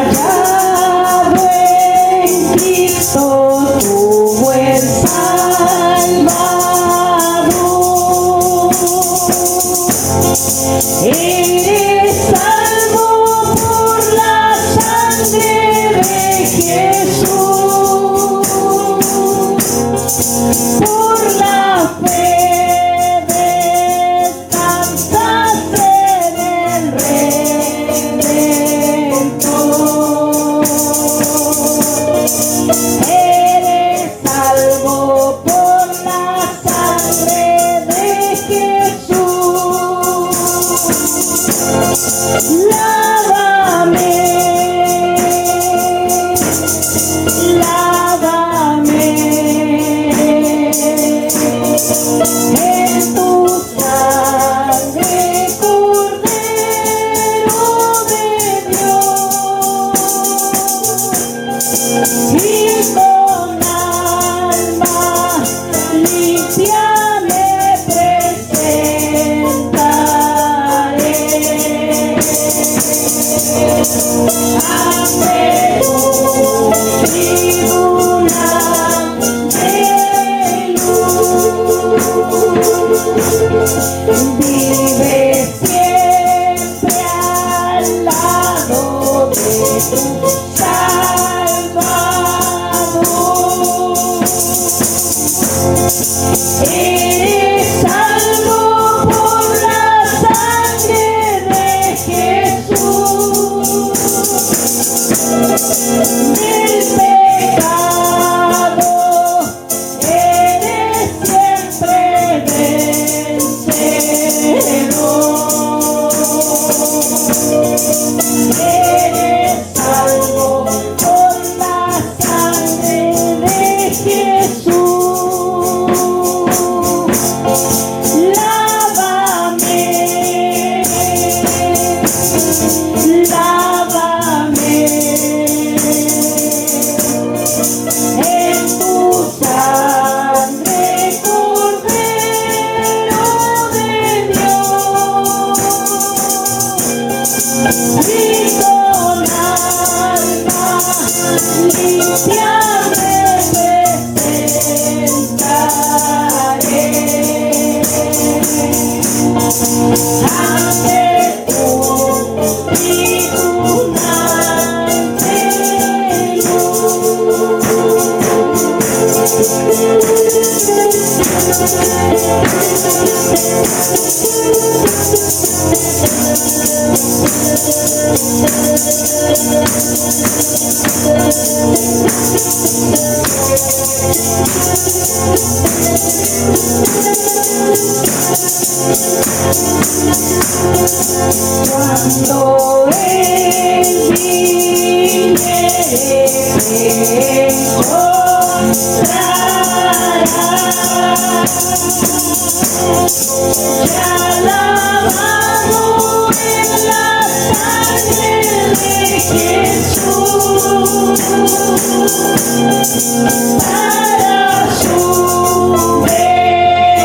Hallado en Cristo tu buen Salvador. Eres salvo por la sangre de Jesús, por la fe descansas en el Redentor. Eres salvo por la sangre de Jesús. Lávame, lávame en tu sangre, Cordero de Dios, y con alma limpia me presentaré ante tu tribunal de luz. Vive siempre al lado de tu Salvador. Eres salvo por la sangre de Jesús. Del pecado eres siempre vencedor. Eres salvo por la sangre de Jesús. Lávame, lávame en tu sangre, Cordero de Dios, y con alma limpia me presentaré ante tu tribunal de Cuando Él viniere me encontrará, ya lavado en la sangre de Jesús, para su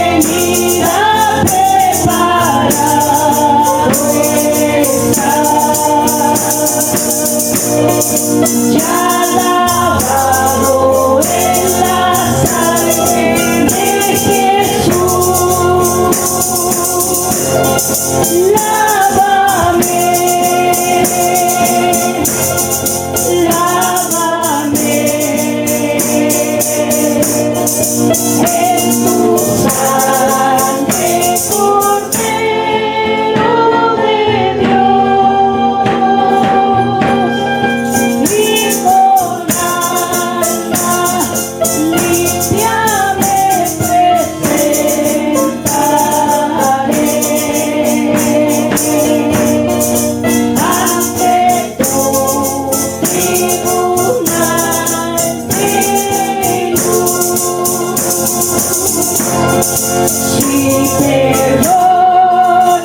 venida preparado está. Ya lavado en la sangre de Jesús. Lávame, lávame en tu sangre, Cordero de Dios, y con alma limpia me presentaré ante tu tribunal de luz. Si te doy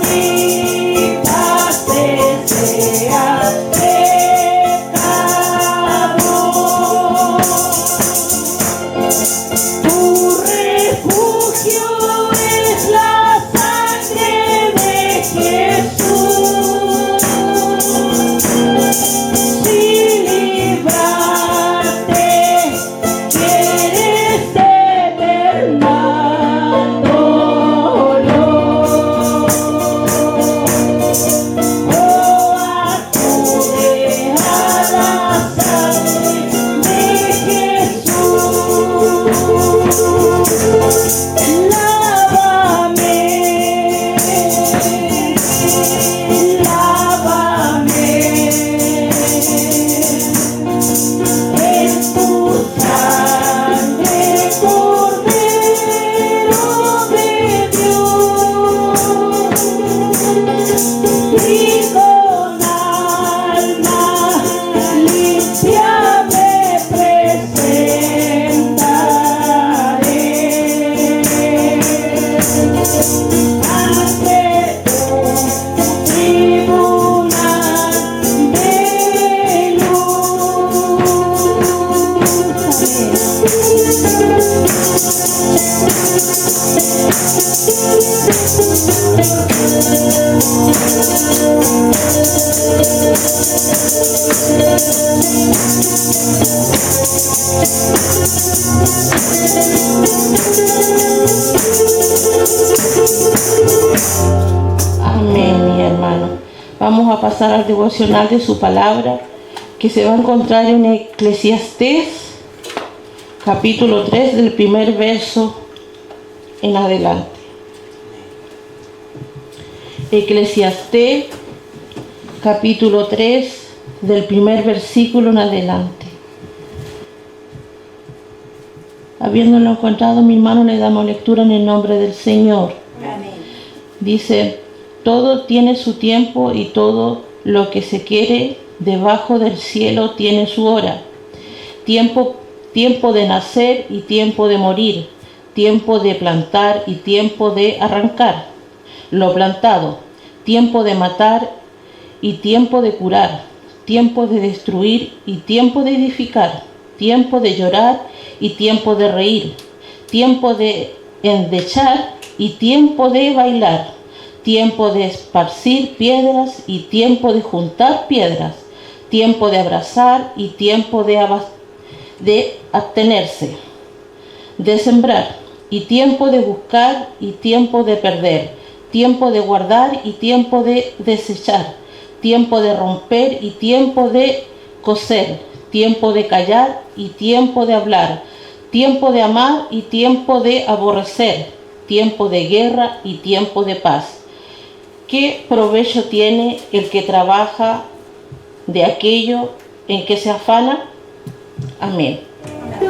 Amén, mi hermano. Vamos a pasar al devocional de su palabra, que se va a encontrar en Eclesiastés, capítulo 3, del primer verso en adelante. Eclesiastés, capítulo 3, del primer versículo en adelante. Habiéndolo encontrado, mi hermano, le damos lectura en el nombre del Señor. Amén. Dice: todo tiene su tiempo y todo lo que se quiere debajo del cielo tiene su hora. Tiempo de nacer y tiempo de morir, tiempo de plantar y tiempo de arrancar lo plantado, tiempo de matar y tiempo de curar, tiempo de destruir y tiempo de edificar, tiempo de llorar y tiempo de reír, tiempo de endechar y tiempo de bailar, tiempo de esparcir piedras y tiempo de juntar piedras, tiempo de abrazar y tiempo de abstenerse, de sembrar y tiempo de buscar y tiempo de perder, tiempo de guardar y tiempo de desechar, tiempo de romper y tiempo de coser, tiempo de callar y tiempo de hablar, tiempo de amar y tiempo de aborrecer, tiempo de guerra y tiempo de paz. ¿Qué provecho tiene el que trabaja de aquello en que se afana? Amén. El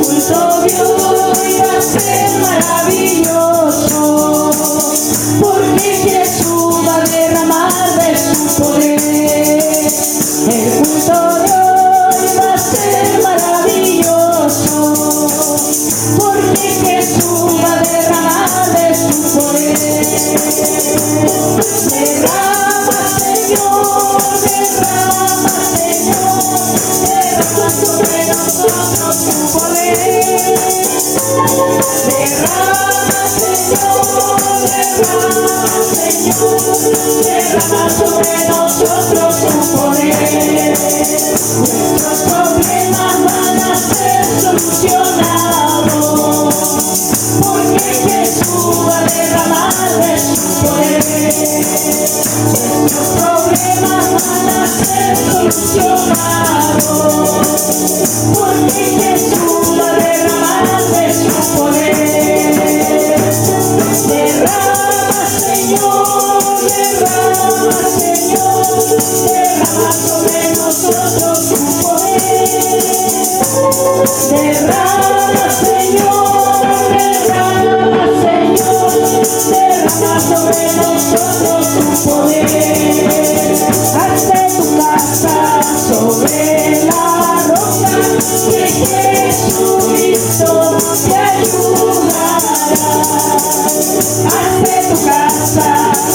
culto de hoy va a ser maravilloso, porque Jesús va a derramar de su poder. El culto de hoy va a ser maravilloso, porque Jesús va a derramar de su poder. Derrama, Señor, derrama, Señor, derrama sobre nosotros tu poder. Derrama, Señor, derrama, Señor, derrama sobre nosotros tu poder. Nuestros problemas van a ser solucionados, porque Jesús va a derramar de su poder. Nuestros problemas van a ser solucionados, porque Jesús va a derramar de su poder. Derrama, Señor, derrama, Señor, derrama sobre nosotros tu poder. Derrama, Señor, derrama, Señor, derrama sobre nosotros tu poder. Hazte tu casa sobre la roca, que Jesucristo te ayudará. Hazte tu casa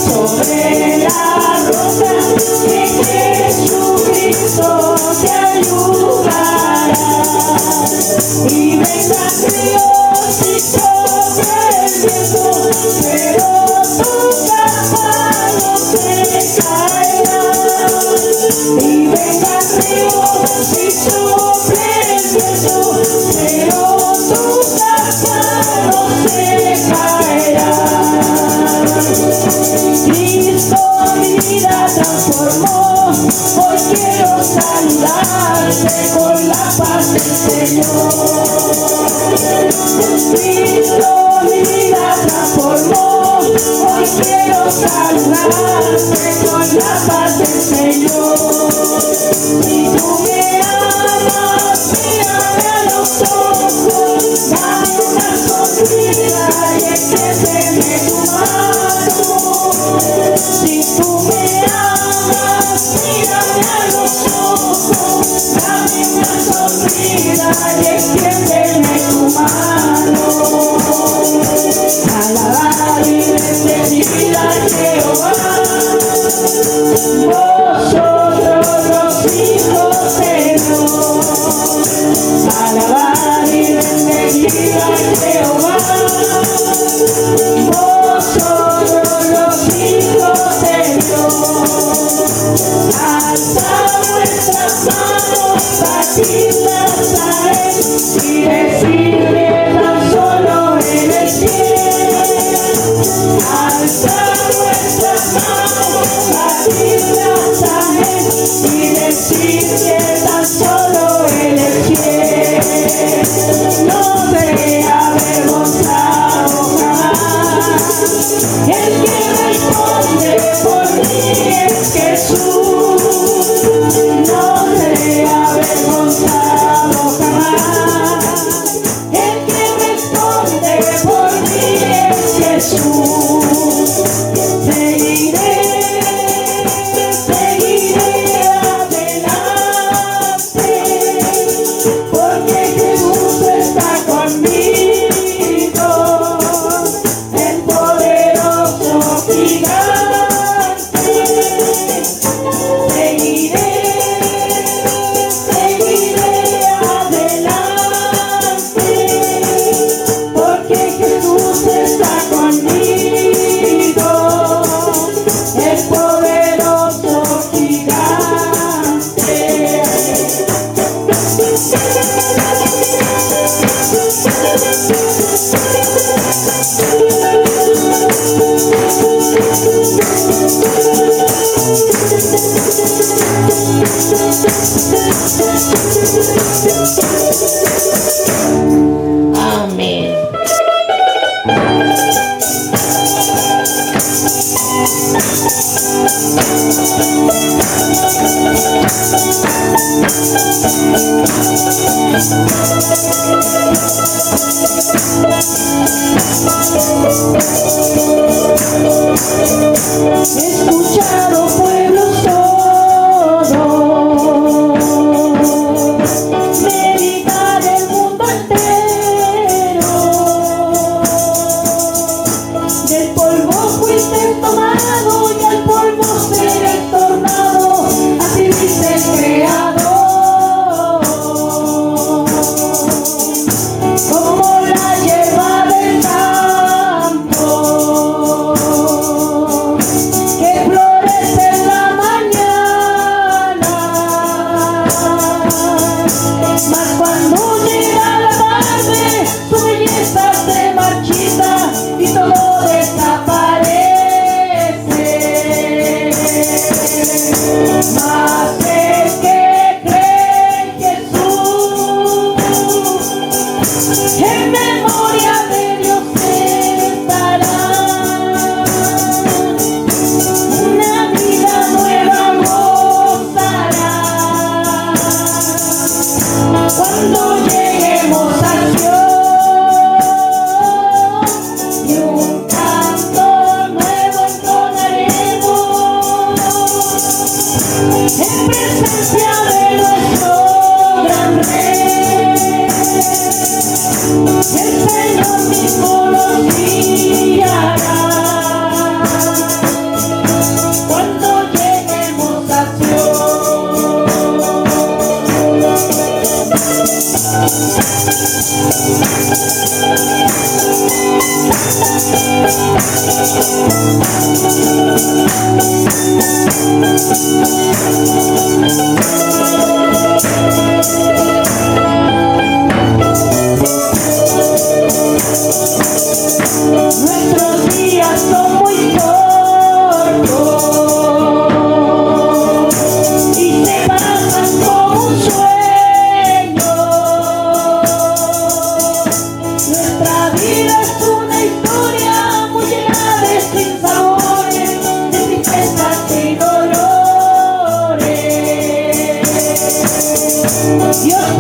sobre la roca, que Jesucristo te ayudará. Y vengan ríos y sobre el viento, pero tu casa no se caerá. Y vengan ríos y sobre el viento, pero tu casa no se caerá. Cristo mi vida transformó, hoy quiero saludarte con la paz del Señor. Cristo mi vida transformó, hoy quiero saludarte con la paz del Señor. Si tú me amas, mírame a los ojos, dame una sonrisa y extiéndeme tu mano. Si tú me amas, mírame a los ojos, dame una sonrisa y extiéndeme tu mano. Alabad y bendecid a Jehová, vosotros los hijos de Dios. Alabad y bendecid a Jehová, vosotros los hijos de Dios. Alzad vuestras manos, batidlas a él y decidle tan solo en el cielo. Alzad vuestras manos, batidlas a él y decidle tan solo en el cielo. No seré avergonzado jamás. El que responde por mí es Jesús. No seré avergonzado jamás. El que responde por mí es Jesús. Seguiré adelante, porque Jesús está conmigo, el poderoso gigante. Seguiré adelante, porque Jesús está conmigo, el poderoso gigante. Amén. Escuchado pueblos todos, meditar el mundo entero. Del polvo fuiste tomado y al polvo serás tornado, así dice el Creador. Como la hierba del campo, que florece en la mañana, mas cuando llega la tarde su belleza se marchita y todo desaparece. Mas el que cree en Jesús, en memoria de Dios estará. Una vida nueva gozará. Cuando lleguemos a Sion, y un canto nuevo entonaremos en presencia de nuestro gran Rey. El Señor mismo nos guiará. Cuando lleguemos a nuestros días son muy cortos y se pasan como un sueño. Nuestra vida es una historia muy llena de sinsabores, de tristezas y dolores. Dios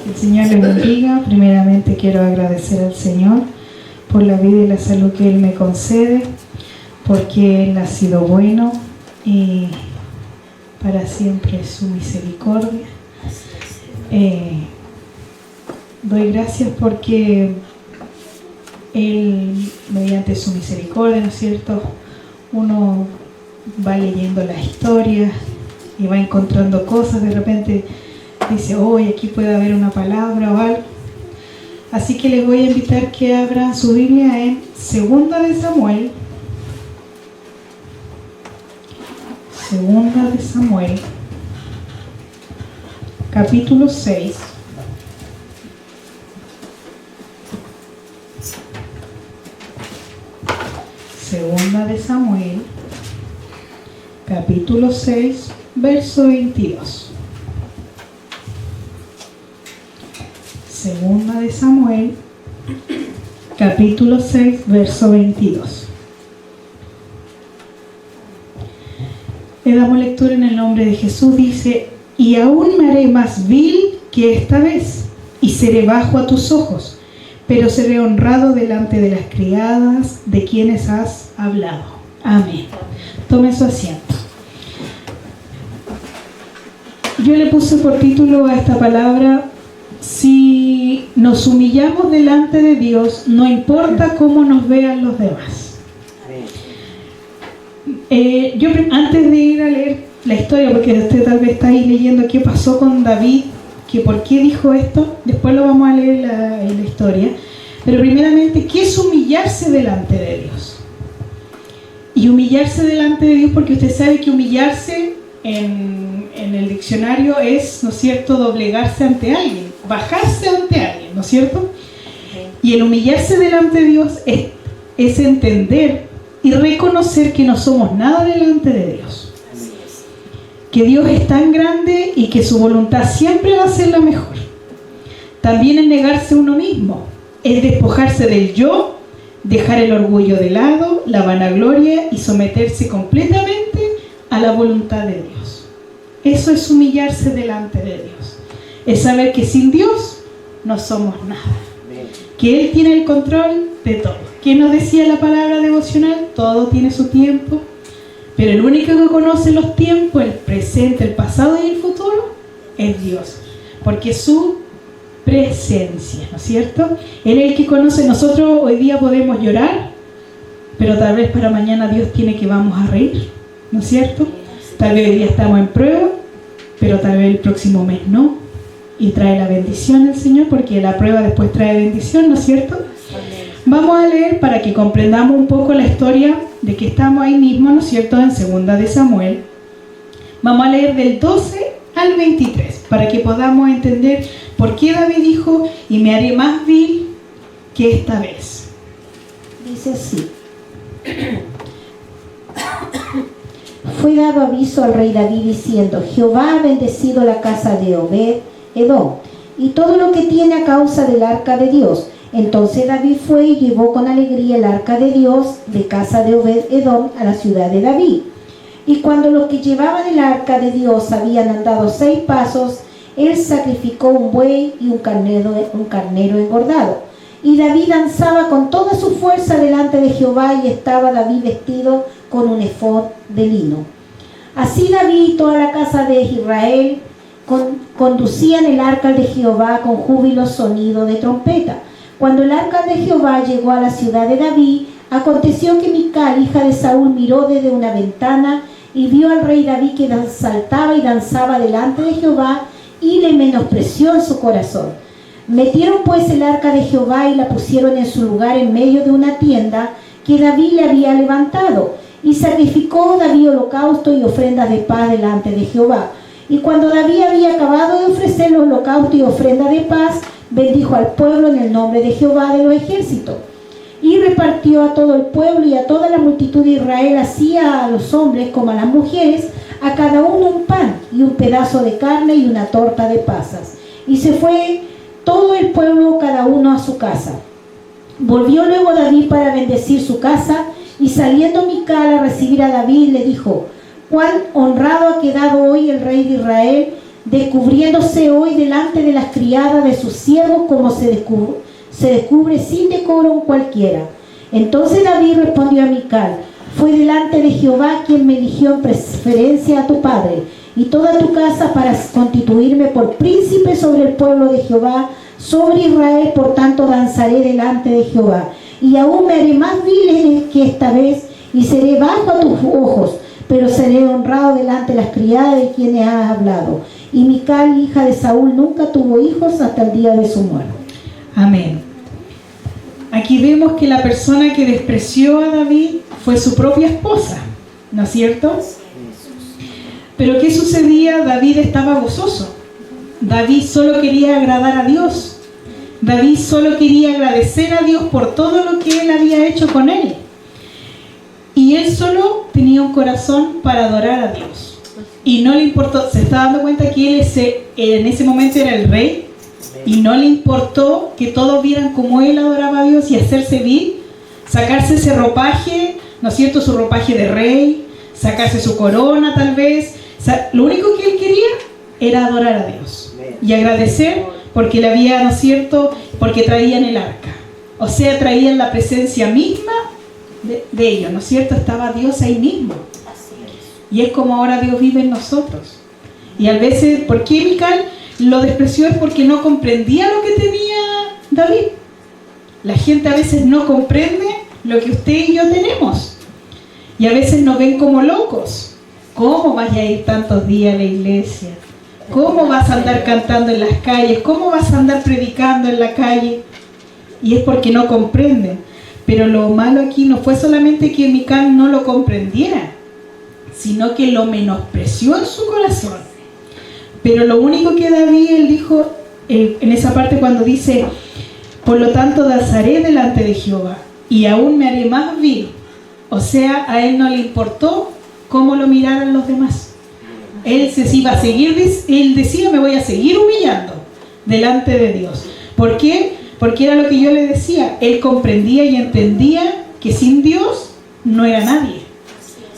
El Señor les bendiga. Primeramente quiero agradecer al Señor por la vida y la salud que Él me concede, porque Él ha sido bueno y para siempre es su misericordia. Doy gracias porque Él, mediante su misericordia, ¿no es cierto?, uno va leyendo las historias y va encontrando cosas, de repente dice, hoy aquí puede haber una palabra o algo. Así que les voy a invitar que abran su Biblia en 2 de Samuel. 2 de Samuel, capítulo 6. Segunda de Samuel, capítulo 6, verso 22. Segunda de Samuel, capítulo 6, verso 22. Le damos lectura en el nombre de Jesús. Dice: y aún me haré más vil que esta vez, y seré bajo a tus ojos, pero seré honrado delante de las criadas de quienes has hablado. Amén. Tome su asiento. Yo le puse por título a esta palabra: si nos humillamos delante de Dios, no importa cómo nos vean los demás. Yo antes de ir a leer la historia, porque usted tal vez está ahí leyendo qué pasó con David, que por qué dijo esto, después lo vamos a leer en la historia, pero primeramente, ¿qué es humillarse delante de Dios? Y humillarse delante de Dios, porque usted sabe que humillarse en el diccionario es, ¿no es cierto?, doblegarse ante alguien, bajarse ante alguien, ¿no es cierto? Y el humillarse delante de Dios es entender y reconocer que no somos nada delante de Dios, que Dios es tan grande y que su voluntad siempre va a ser la mejor. También es negarse a uno mismo, es despojarse del yo, dejar el orgullo de lado, la vanagloria y someterse completamente a la voluntad de Dios. Eso es humillarse delante de Dios, es saber que sin Dios no somos nada, que Él tiene el control de todo. ¿Qué nos decía la palabra devocional? Todo tiene su tiempo, pero el único que conoce los tiempos, el presente, el pasado y el futuro, es Dios, porque es su presencia, ¿no es cierto? Él es el que conoce. Nosotros hoy día podemos llorar, pero tal vez para mañana Dios tiene que vamos a reír, ¿no es cierto? Tal vez hoy día estamos en prueba, pero tal vez el próximo mes no, y trae la bendición el Señor, porque la prueba después trae bendición, ¿no es cierto? Vamos a leer para que comprendamos un poco la historia de que estamos ahí mismo, ¿no es cierto?, en 2 de Samuel. Vamos a leer del 12 al 23 para que podamos entender por qué David dijo: y me haré más vil que esta vez. Dice así: fue dado aviso al rey David diciendo: Jehová ha bendecido la casa de Obed Edom y todo lo que tiene a causa del arca de Dios. Entonces David fue y llevó con alegría el arca de Dios de casa de Obed Edom a la ciudad de David. Y cuando los que llevaban el arca de Dios habían andado 6 pasos, él sacrificó un buey y un carnero engordado. Y David danzaba con toda su fuerza delante de Jehová, y estaba David vestido con un efod de lino. Así David y toda la casa de Israel conducían el arca de Jehová con júbilo sonido de trompeta. Cuando el arca de Jehová llegó a la ciudad de David, aconteció que Mical, hija de Saúl, miró desde una ventana y vio al rey David que saltaba y danzaba delante de Jehová, y le menospreció en su corazón. Metieron pues el arca de Jehová y la pusieron en su lugar en medio de una tienda que David le había levantado, y sacrificó David holocausto y ofrendas de paz delante de Jehová. Y cuando David había acabado de ofrecer los holocaustos y ofrendas de paz, bendijo al pueblo en el nombre de Jehová de los ejércitos. Y repartió a todo el pueblo y a toda la multitud de Israel, así a los hombres como a las mujeres, a cada uno un pan y un pedazo de carne y una torta de pasas. Y se fue todo el pueblo, cada uno a su casa. Volvió luego David para bendecir su casa, y saliendo Mical a recibir a David, le dijo: cuán honrado ha quedado hoy el rey de Israel, descubriéndose hoy delante de las criadas de sus siervos como se descubre sin decoro cualquiera. Entonces David respondió a Mical: fue delante de Jehová quien me eligió en preferencia a tu padre y toda tu casa para constituirme por príncipe sobre el pueblo de Jehová, sobre Israel. Por tanto danzaré delante de Jehová, y aún me haré más vil que esta vez, y seré bajo a tus ojos, pero seré honrado delante de las criadas de quienes has hablado. Y Mical, hija de Saúl, nunca tuvo hijos hasta el día de su muerte. Amén. Aquí vemos que la persona que despreció a David fue su propia esposa, ¿no es cierto? Pero ¿qué sucedía? David estaba gozoso. David solo quería agradar a Dios. David solo quería agradecer a Dios por todo lo que él había hecho con él. Y él solo tenía un corazón para adorar a Dios. Y no le importó, se está dando cuenta que él en ese momento era el rey, y no le importó que todos vieran cómo él adoraba a Dios y hacerse vil, sacarse ese ropaje, ¿no es cierto? Su ropaje de rey, sacarse su corona tal vez. Lo único que él quería era adorar a Dios y agradecer porque le había, ¿no es cierto?, porque traían el arca. O sea, traían la presencia misma de ellos, ¿no es cierto? Estaba Dios ahí mismo. Y es como ahora Dios vive en nosotros. Y a veces, ¿por qué Mical lo despreció? Es porque no comprendía lo que tenía David. La gente a veces no comprende lo que usted y yo tenemos. Y a veces nos ven como locos. ¿Cómo vas a ir tantos días a la iglesia? ¿Cómo vas a andar cantando en las calles? ¿Cómo vas a andar predicando en la calle? Y es porque no comprenden. Pero lo malo aquí no fue solamente que Mical no lo comprendiera, sino que lo menospreció en su corazón. Pero lo único que David, él dijo en esa parte cuando dice: por lo tanto danzaré delante de Jehová, y aún me haré más vil. O sea, a él no le importó cómo lo miraran los demás. Él se iba a seguir, él decía: me voy a seguir humillando delante de Dios. ¿Por qué? Porque era lo que yo le decía, él comprendía y entendía que sin Dios no era nadie,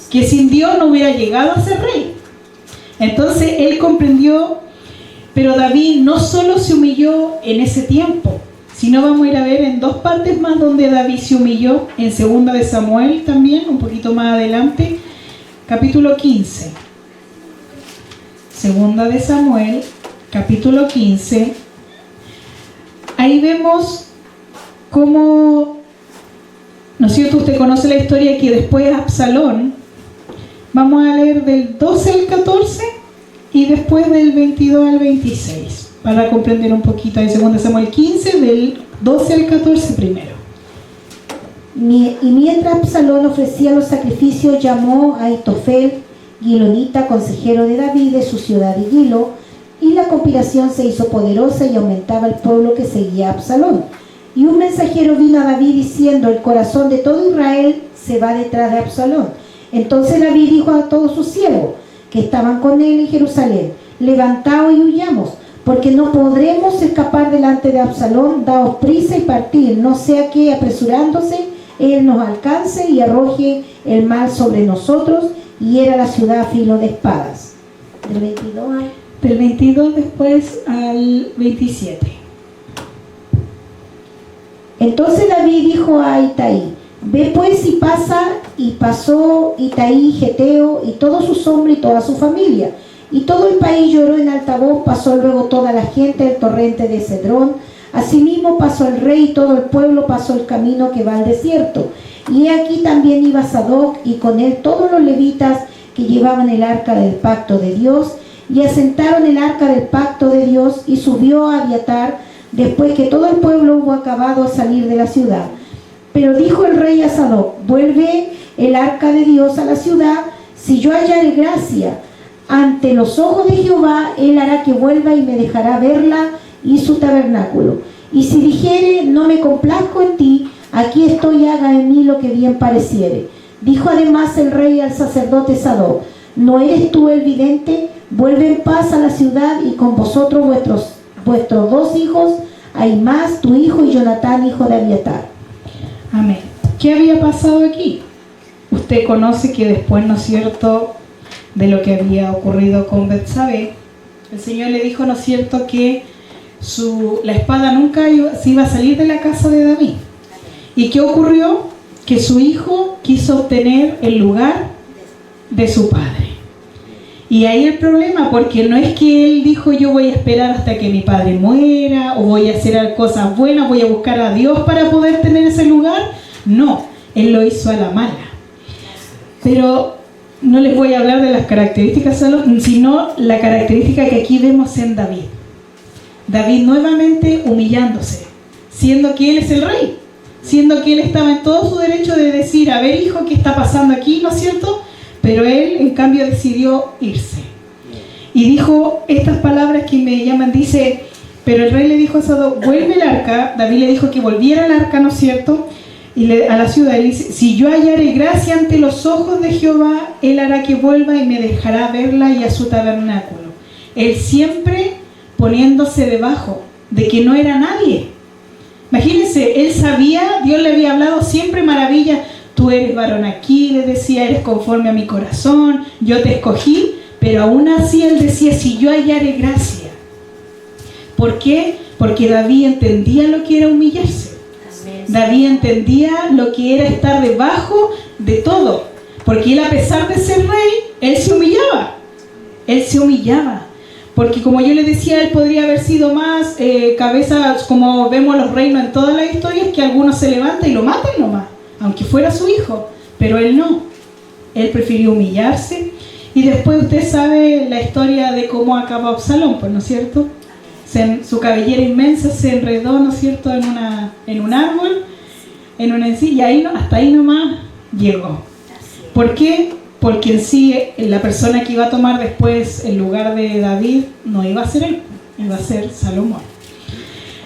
que sin Dios no hubiera llegado a ser rey. Entonces él comprendió, pero David no solo se humilló en ese tiempo, sino vamos a ir a ver en dos partes más donde David se humilló, en 2 de Samuel también, un poquito más adelante, capítulo 15. 2 de Samuel, capítulo 15. Ahí vemos cómo, ¿no es cierto? Usted conoce la historia que después Absalón, vamos a leer del 12 al 14 y después del 22 al 26, para comprender un poquito de 2 Samuel 15, del 12 al 14 primero. Y mientras Absalón ofrecía los sacrificios, llamó a Ahitofel, Gilonita, consejero de David, de su ciudad de Gilo, y la conspiración se hizo poderosa y aumentaba el pueblo que seguía a Absalón. Y un mensajero vino a David diciendo: el corazón de todo Israel se va detrás de Absalón. Entonces David dijo a todos sus siervos que estaban con él en Jerusalén: levantaos y huyamos, porque no podremos escapar delante de Absalón. Daos prisa y partid, no sea que apresurándose él nos alcance y arroje el mal sobre nosotros y hiera la ciudad a filo de espadas. Del 22 después al 27. Entonces David dijo a Itaí: ve pues y pasa. Y pasó Itaí, Geteo, y todos sus hombres y toda su familia. Y todo el país lloró en alta voz. Pasó luego toda la gente el torrente de Cedrón. Asimismo pasó el rey y todo el pueblo pasó el camino que va al desierto. Y he aquí también iba Sadoc, y con él todos los levitas que llevaban el arca del pacto de Dios. Y asentaron el arca del pacto de Dios, y subió a Abiatar después que todo el pueblo hubo acabado de salir de la ciudad. Pero dijo el rey a Sadoc: vuelve el arca de Dios a la ciudad. Si yo hallare gracia ante los ojos de Jehová, él hará que vuelva y me dejará verla y su tabernáculo. Y si dijere: no me complazco en ti, aquí estoy, haga en mí lo que bien pareciere. Dijo además el rey al sacerdote Sadoc: ¿no eres tú el vidente? Vuelve en paz a la ciudad, y con vosotros vuestros 2 hijos, Ahimás tu hijo y Jonatán hijo de Abiatar. Amén. ¿Qué había pasado aquí? Usted conoce que después, ¿no es cierto?, de lo que había ocurrido con Betsabé, el Señor le dijo, ¿no es cierto?, que la espada nunca se iba a salir de la casa de David. ¿Y qué ocurrió? Que su hijo quiso obtener el lugar de su padre. Y ahí el problema, porque no es que él dijo, yo voy a esperar hasta que mi padre muera, o voy a hacer cosas buenas, voy a buscar a Dios para poder tener ese lugar. No, él lo hizo a la mala. Pero no les voy a hablar de las características solo, sino la característica que aquí vemos en David. David nuevamente humillándose, siendo que él es el rey, siendo que él estaba en todo su derecho de decir, a ver, hijo, ¿qué está pasando aquí?, ¿no es cierto? Pero él en cambio decidió irse y dijo estas palabras que me llaman, dice, pero el rey le dijo a Sadoc, vuelve el arca. David le dijo que volviera el arca, ¿no es cierto?, y a la ciudad. Y dice, si yo hallare gracia ante los ojos de Jehová, él hará que vuelva y me dejará verla y a su tabernáculo. Él siempre poniéndose debajo de que no era nadie. Imagínense, él sabía, Dios le había hablado siempre maravilla. Tú eres varón aquí, le decía, eres conforme a mi corazón, yo te escogí, pero aún así él decía, si yo hallare gracia. ¿Por qué? Porque David entendía lo que era humillarse. David entendía lo que era estar debajo de todo, porque él, a pesar de ser rey, él se humillaba, porque como yo le decía, él podría haber sido más cabeza, como vemos los reinos en todas las historias, que algunos se levantan y lo matan nomás, aunque fuera su hijo, pero él no, él prefirió humillarse. Y después usted sabe la historia de cómo acaba Absalón, pues, ¿no es cierto? Su cabellera inmensa se enredó, ¿no es cierto?, en un árbol, en una encina, y hasta ahí nomás llegó. ¿Por qué? Porque en sí la persona que iba a tomar después el lugar de David no iba a ser él, iba a ser Salomón.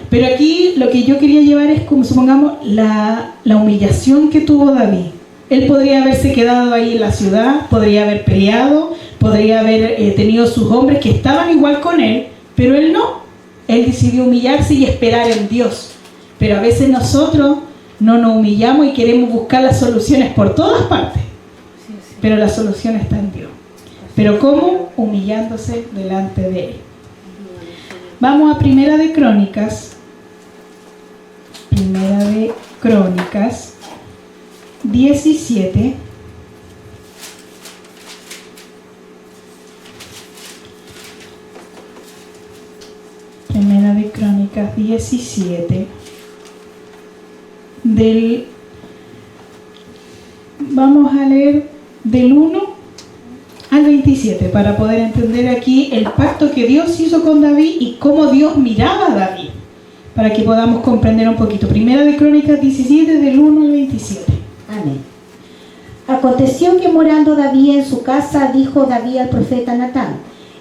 Pero aquí lo que yo quería llevar es, como supongamos, la humillación que tuvo David. Él podría haberse quedado ahí en la ciudad, podría haber peleado, podría haber tenido sus hombres que estaban igual con él, pero él no. Él decidió humillarse y esperar en Dios. Pero a veces nosotros no nos humillamos y queremos buscar las soluciones por todas partes. Pero la solución está en Dios. ¿Pero cómo? Humillándose delante de Él. Vamos a Primera de Crónicas. Primera de Crónicas 17. Primera de Crónicas 17. Vamos a leer del 1 al 27 para poder entender aquí el pacto que Dios hizo con David y cómo Dios miraba a David, para que podamos comprender un poquito. Primera de Crónicas 17, del 1 al 27. Amén. Aconteció que morando David en su casa, dijo David al profeta Natán: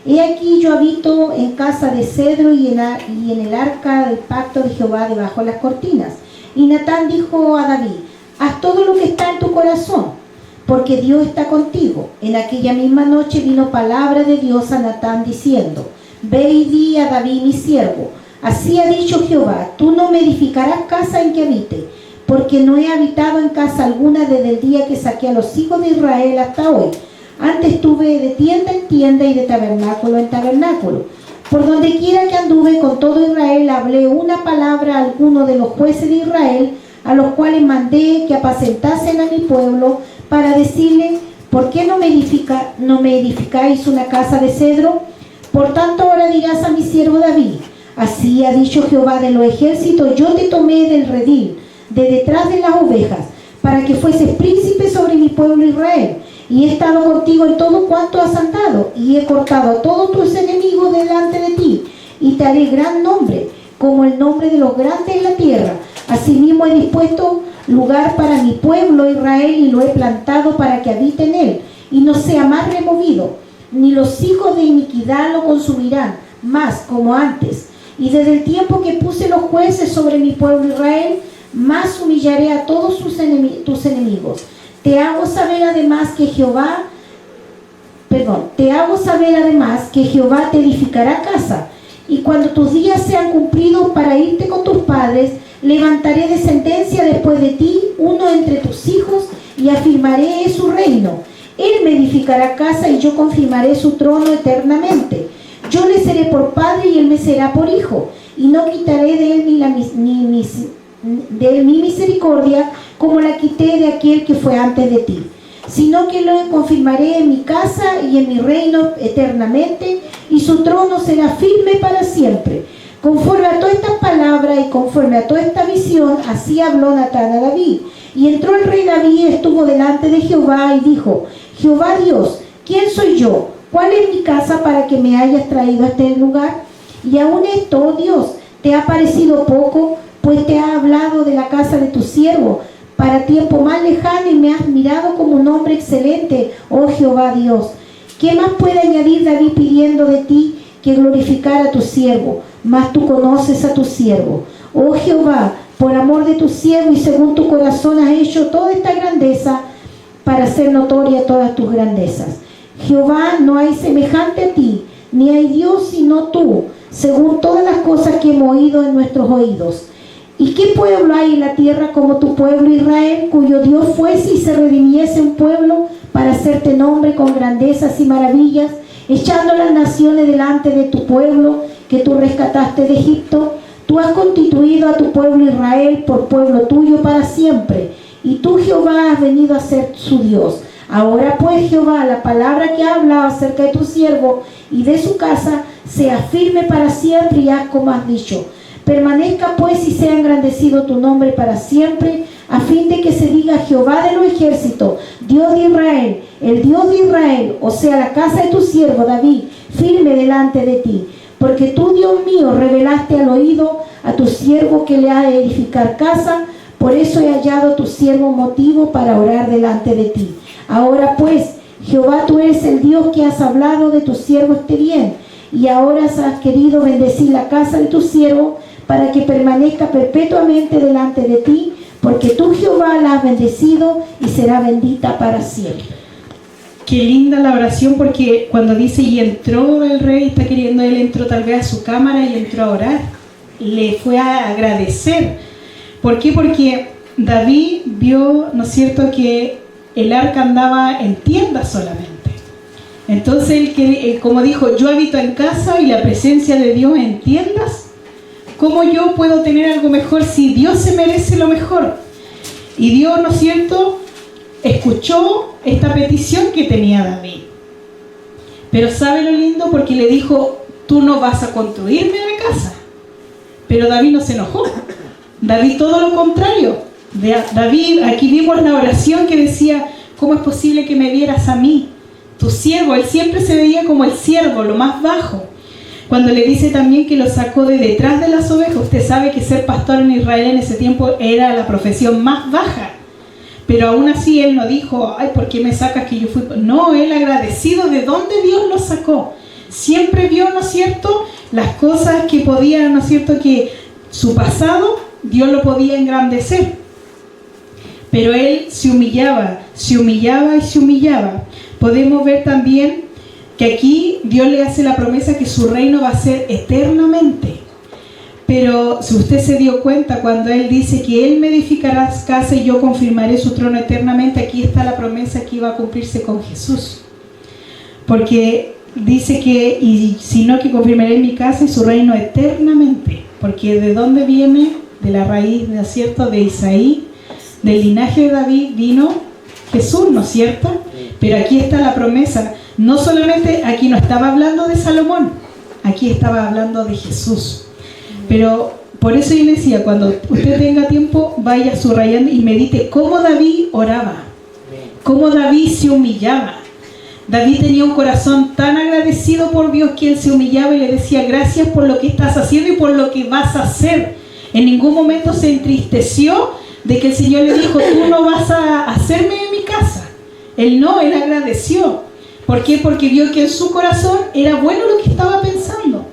He aquí yo habito en casa de cedro y en el arca del pacto de Jehová debajo de las cortinas. Y Natán dijo a David: Haz todo lo que está en tu corazón, porque Dios está contigo. En aquella misma noche vino palabra de Dios a Natán diciendo: Ve y di a David mi siervo: Así ha dicho Jehová, tú no me edificarás casa en que habite, porque no he habitado en casa alguna desde el día que saqué a los hijos de Israel hasta hoy. Antes estuve de tienda en tienda y de tabernáculo en tabernáculo. Por donde quiera que anduve con todo Israel, hablé una palabra a alguno de los jueces de Israel, a los cuales mandé que apacentasen a mi pueblo, para decirle: ¿por qué no me edificáis una casa de cedro? Por tanto ahora dirás a mi siervo David: Así ha dicho Jehová de los ejércitos, yo te tomé del redil, de detrás de las ovejas, para que fueses príncipe sobre mi pueblo Israel. Y he estado contigo en todo cuanto has andado, y he cortado a todos tus enemigos delante de ti, y te haré gran nombre, como el nombre de los grandes en la tierra. Asimismo he dispuesto lugar para mi pueblo Israel, y lo he plantado para que habite en él, y no sea más removido, ni los hijos de iniquidad lo consumirán más como antes. Y desde el tiempo que puse los jueces sobre mi pueblo Israel, más humillaré a todos tus enemigos. Te hago saber además que Jehová te edificará casa, y cuando tus días sean cumplidos para irte con tus padres, levantaré descendencia después de ti, uno entre tus hijos, y afirmaré su reino. Él me edificará casa y yo confirmaré su trono eternamente. Yo le seré por padre y él me será por hijo. Y no quitaré de él mi misericordia como la quité de aquel que fue antes de ti, sino que lo confirmaré en mi casa y en mi reino eternamente, y su trono será firme para siempre. Conforme a todas estas palabras y conforme a toda esta visión, así habló Natán a David. Y entró el rey David y estuvo delante de Jehová y dijo: Jehová Dios, ¿quién soy yo? ¿Cuál es mi casa para que me hayas traído a este lugar? Y aún esto, oh Dios, te ha parecido poco, pues te ha hablado de la casa de tu siervo para tiempo más lejano, y me has mirado como un hombre excelente, oh Jehová Dios. ¿Qué más puede añadir David pidiendo de ti que glorificar a tu siervo? Mas tú conoces a tu siervo. Oh Jehová, por amor de tu siervo y según tu corazón has hecho toda esta grandeza para hacer notoria todas tus grandezas. Jehová, no hay semejante a ti, ni hay Dios sino tú, según todas las cosas que hemos oído en nuestros oídos. ¿Y qué pueblo hay en la tierra como tu pueblo Israel, cuyo Dios fuese y se redimiese un pueblo para hacerte nombre con grandezas y maravillas, echando las naciones delante de tu pueblo que tú rescataste de Egipto? Tú has constituido a tu pueblo Israel por pueblo tuyo para siempre, y tú, Jehová, has venido a ser su Dios. Ahora pues, Jehová, la palabra que ha hablado acerca de tu siervo y de su casa sea firme para siempre, y haz como has dicho. Permanezca pues y sea engrandecido tu nombre para siempre, a fin de que se diga: Jehová de los ejércitos, Dios de Israel, el Dios de Israel, o sea, la casa de tu siervo David, firme delante de ti. Porque tú, Dios mío, revelaste al oído a tu siervo que le ha de edificar casa, por eso he hallado a tu siervo motivo para orar delante de ti. Ahora pues, Jehová, tú eres el Dios que has hablado de tu siervo este bien, y ahora has querido bendecir la casa de tu siervo para que permanezca perpetuamente delante de ti, porque tú, Jehová, la has bendecido y será bendita para siempre. Qué linda la oración, porque cuando dice y entró el rey, está queriendo, él entró tal vez a su cámara y entró a orar, le fue a agradecer. ¿Por qué? Porque David vio, ¿no es cierto?, que el arca andaba en tiendas solamente. Entonces él, como dijo, yo habito en casa y la presencia de Dios en tiendas. ¿Cómo yo puedo tener algo mejor si Dios se merece lo mejor? Y Dios, ¿no es cierto?, escuchó esta petición que tenía David. Pero ¿sabe lo lindo? Porque le dijo: tú no vas a construirme la casa. Pero David no se enojó. David todo lo contrario. David, aquí vimos la oración que decía: ¿cómo es posible que me vieras a mí, tu siervo? Él siempre se veía como el siervo, lo más bajo. Cuando le dice también que lo sacó de detrás de las ovejas, usted sabe que ser pastor en Israel en ese tiempo era la profesión más baja. Pero aún así él no dijo: ay, ¿por qué me sacas que yo fui? No, él agradecido de dónde Dios lo sacó. Siempre vio, ¿no es cierto?, las cosas que podía, ¿no es cierto?, que su pasado, Dios lo podía engrandecer. Pero él se humillaba, se humillaba y se humillaba. Podemos ver también que aquí Dios le hace la promesa que su reino va a ser eternamente. Pero si usted se dio cuenta, cuando él dice que él me edificará casa y yo confirmaré su trono eternamente, aquí está la promesa que iba a cumplirse con Jesús. Porque dice que, y sino que confirmaré mi casa y su reino eternamente. Porque ¿de dónde viene? De la raíz, ¿no es cierto?, de Isaí, del linaje de David vino Jesús, ¿no es cierto? Pero aquí está la promesa. No solamente, aquí no estaba hablando de Salomón, aquí estaba hablando de Jesús. Pero por eso yo le decía, cuando usted tenga tiempo, vaya subrayando y medite cómo David oraba, cómo David se humillaba. David tenía un corazón tan agradecido por Dios que él se humillaba y le decía: gracias por lo que estás haciendo y por lo que vas a hacer. En ningún momento se entristeció de que el Señor le dijo: tú no vas a hacerme en mi casa. Él no, él agradeció. ¿Por qué? Porque vio que en su corazón era bueno lo que estaba pensando.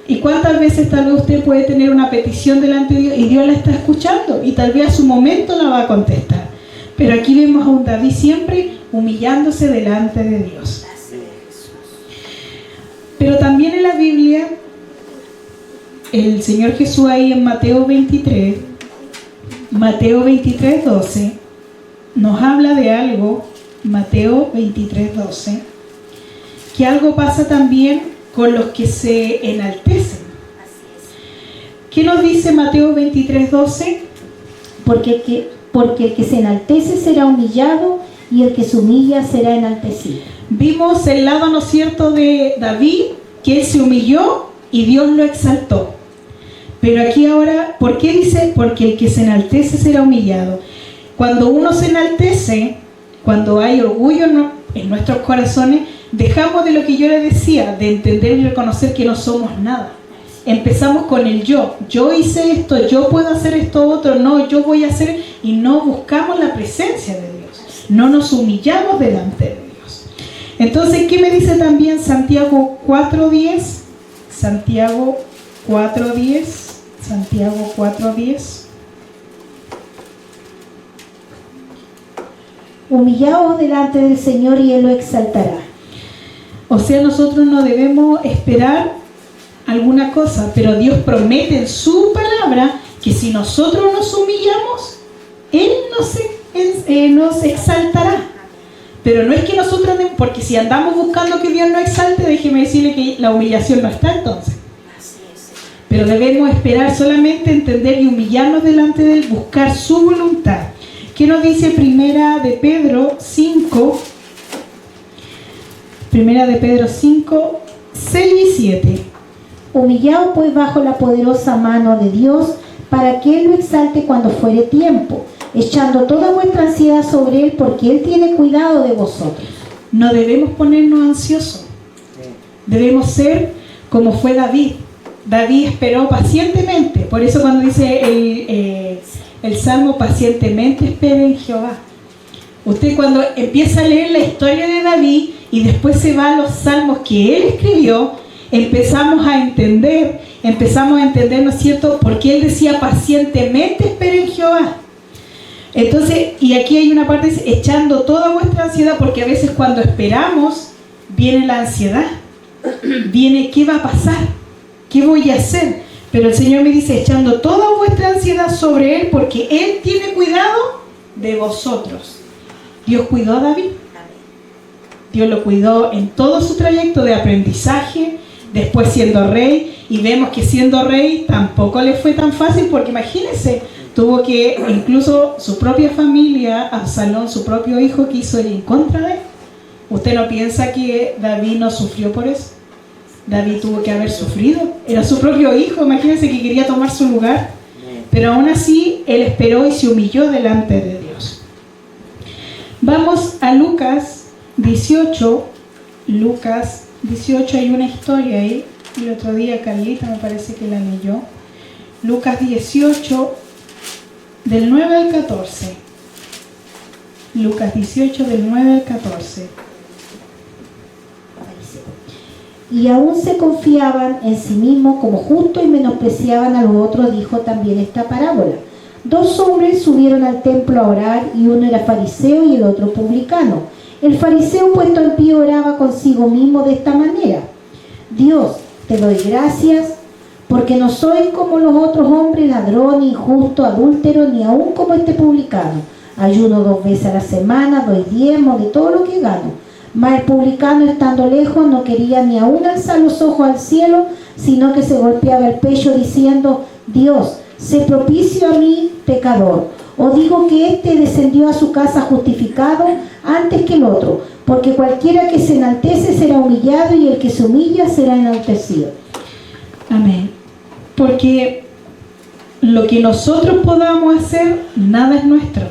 ¿Y cuántas veces tal vez usted puede tener una petición delante de Dios y Dios la está escuchando y tal vez a su momento la va a contestar? Pero aquí vemos a un David siempre humillándose delante de Dios. Pero también en la Biblia, el Señor Jesús ahí en Mateo 23, 12, nos habla de algo Mateo 23:12, que algo pasa también con los que se enaltecen. ¿Qué nos dice Mateo 23:12? Porque el que se enaltece será humillado y el que se humilla será enaltecido. Vimos el lado, ¿no es cierto?, de David, que él se humilló y Dios lo exaltó. Pero aquí ahora, ¿por qué dice? Porque el que se enaltece será humillado. Cuando uno se enaltece, cuando hay orgullo en nuestros corazones, dejamos de lo que yo les decía, de entender y reconocer que no somos nada. Empezamos con el yo. Yo hice esto, yo puedo hacer esto otro, no, yo voy a hacer, y no buscamos la presencia de Dios. No nos humillamos delante de Dios. Entonces, ¿qué me dice también Santiago 4:10? Santiago 4:10. Santiago 4:10. Humillaos delante del Señor y Él lo exaltará. O sea, nosotros no debemos esperar alguna cosa, pero Dios promete en su palabra que si nosotros nos humillamos, Él nos exaltará. Pero no es que nosotros, porque si andamos buscando que Dios nos exalte, déjeme decirle que la humillación no está entonces. Pero debemos esperar solamente entender y humillarnos delante de Él, buscar su voluntad. ¿Qué nos dice Primera de Pedro 5? Primera de Pedro 5, 6 y 7. Humillaos pues bajo la poderosa mano de Dios, para que Él lo exalte cuando fuere tiempo, echando toda vuestra ansiedad sobre Él, porque Él tiene cuidado de vosotros. No debemos ponernos ansiosos. Debemos ser como fue David. David esperó pacientemente. Por eso cuando dice el Salmo, pacientemente espera en Jehová. Usted cuando empieza a leer la historia de David y después se va a los salmos que él escribió, empezamos a entender, ¿no es cierto?, porque él decía pacientemente espera en Jehová. Entonces, y aquí hay una parte, dice, echando toda vuestra ansiedad, porque a veces cuando esperamos, viene la ansiedad, viene ¿qué va a pasar? ¿Qué voy a hacer? Pero el Señor me dice, echando toda vuestra ansiedad sobre Él, porque Él tiene cuidado de vosotros. Dios cuidó a David. Dios lo cuidó en todo su trayecto de aprendizaje, después siendo rey, y vemos que siendo rey tampoco le fue tan fácil, porque imagínense, tuvo que, incluso su propia familia, Absalón, su propio hijo, quiso ir en contra de él. ¿Usted no piensa que David no sufrió por eso? David tuvo que haber sufrido. Era su propio hijo, imagínense, que quería tomar su lugar. Pero aún así, él esperó y se humilló delante de Dios. Vamos a Lucas 18. Lucas 18, hay una historia ahí. El otro día Carlita me parece que la leyó. Lucas 18, del 9 al 14. Lucas 18, del 9 al 14. Y aún se confiaban en sí mismos como justos y menospreciaban a los otros, dijo también esta parábola. 2 hombres subieron al templo a orar, y uno era fariseo y el otro publicano. El fariseo, puesto en pie, oraba consigo mismo de esta manera: Dios, te doy gracias porque no soy como los otros hombres, ladrón, injusto, adúltero, ni aún como este publicano. Ayuno 2 veces a la semana, doy diezmo de todo lo que gano. Mas el publicano, estando lejos, no quería ni aún alzar los ojos al cielo, sino que se golpeaba el pecho diciendo: Dios, sé propicio a mí, pecador. O digo que éste descendió a su casa justificado antes que el otro, porque cualquiera que se enaltece será humillado, y el que se humilla será enaltecido. Amén. Porque lo que nosotros podamos hacer, nada es nuestro.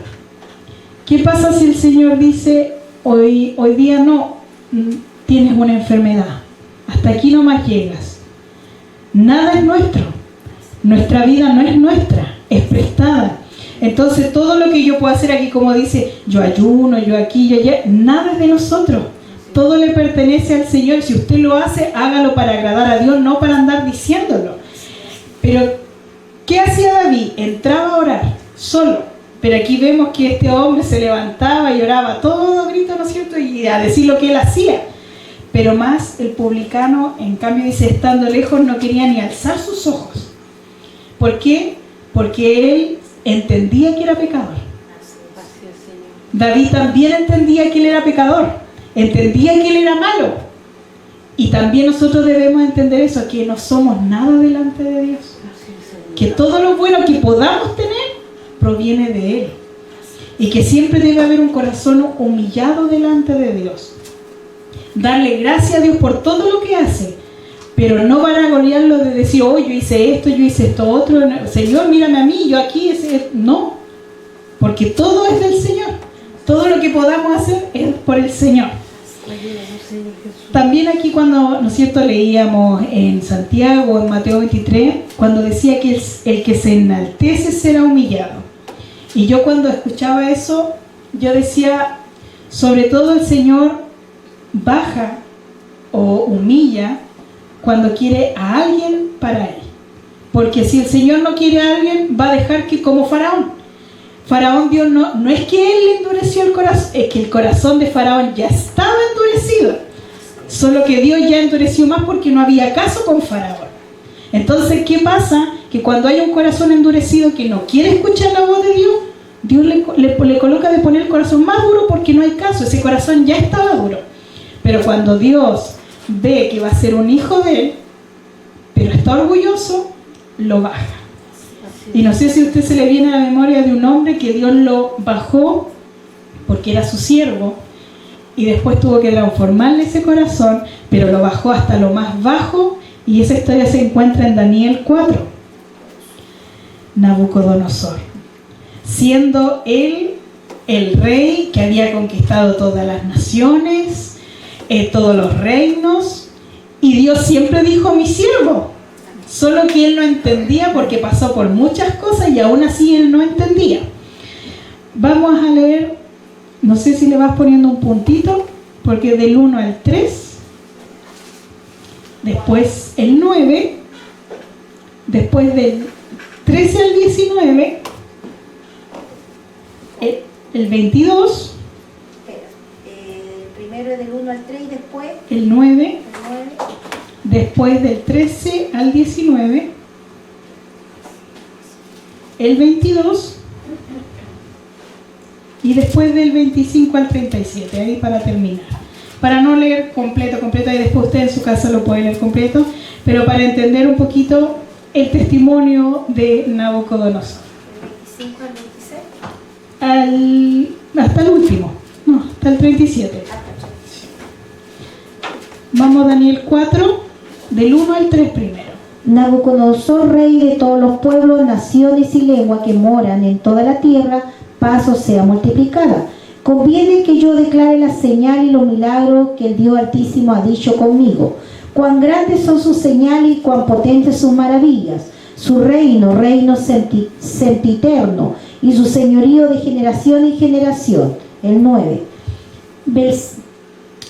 ¿Qué pasa si el Señor dice: hoy día no, tienes una enfermedad, hasta aquí nomás llegas? Nada es nuestro. Nuestra vida no es nuestra, es prestada. Entonces todo lo que yo puedo hacer aquí, como dice, yo ayuno, yo aquí, yo allá, nada es de nosotros. Todo le pertenece al Señor. Si usted lo hace, hágalo para agradar a Dios, no para andar diciéndolo. Pero, ¿qué hacía David? Entraba a orar, solo. Pero aquí vemos que este hombre se levantaba y oraba a todo grito, ¿no es cierto?, y a decir lo que él hacía. Pero más el publicano, en cambio, dice, estando lejos, no quería ni alzar sus ojos. ¿Por qué? Porque él entendía que era pecador. David también entendía que él era pecador, entendía que él era malo. Y también nosotros debemos entender eso, que no somos nada delante de Dios. Que todo lo bueno que podamos tener proviene de Él. Y que siempre debe haber un corazón humillado delante de Dios. Darle gracias a Dios por todo lo que hace, pero no vanagloriarlo de decir, oh, yo hice esto otro, Señor, mírame a mí, yo aquí, no, porque todo es del Señor, todo lo que podamos hacer es por el Señor. También aquí cuando, ¿no es cierto?, leíamos en Santiago, en Mateo 23, cuando decía que el que se enaltece será humillado. Y yo cuando escuchaba eso, yo decía, sobre todo el Señor baja o humilla cuando quiere a alguien para Él. Porque si el Señor no quiere a alguien, va a dejar que como Faraón, Dios no es que Él le endureció el corazón, es que el corazón de Faraón ya estaba endurecido. Solo que Dios ya endureció más porque no había caso con Faraón. Entonces, ¿qué pasa? Que cuando hay un corazón endurecido que no quiere escuchar la voz de Dios, Dios le coloca de poner el corazón más duro porque no hay caso. Ese corazón ya estaba duro. Pero cuando Dios ve que va a ser un hijo de Él, pero está orgulloso, lo baja. Y no sé si a usted se le viene a la memoria de un hombre que Dios lo bajó porque era su siervo y después tuvo que transformarle ese corazón, pero lo bajó hasta lo más bajo, y esa historia se encuentra en Daniel 4. Nabucodonosor, siendo él el rey que había conquistado todas las naciones, todos los reinos, y Dios siempre dijo mi siervo, solo que él no entendía porque pasó por muchas cosas y aún así él no entendía. Vamos a leer, no sé si le vas poniendo un puntito, porque del 1 al 3, después el 9, después del 13 al 19, el 22, primero del 1 al 3 y después el 9, después del 13 al 19, el 22 y después del 25 al 37, ahí para terminar. Para no leer completo, y después usted en su casa lo puede leer completo, pero para entender un poquito el testimonio de Nabucodonosor. ¿El 25 al 26? Hasta el último, no, hasta el 37. Vamos a Daniel 4, del 1 al 3 primero. Nabucodonosor, rey de todos los pueblos, naciones y lenguas que moran en toda la tierra, paz o sea multiplicada. Conviene que yo declare la señal y los milagros que el Dios Altísimo ha dicho conmigo. Cuán grandes son sus señales y cuán potentes sus maravillas. Su reino sempiterno, y su señorío de generación en generación. El 9.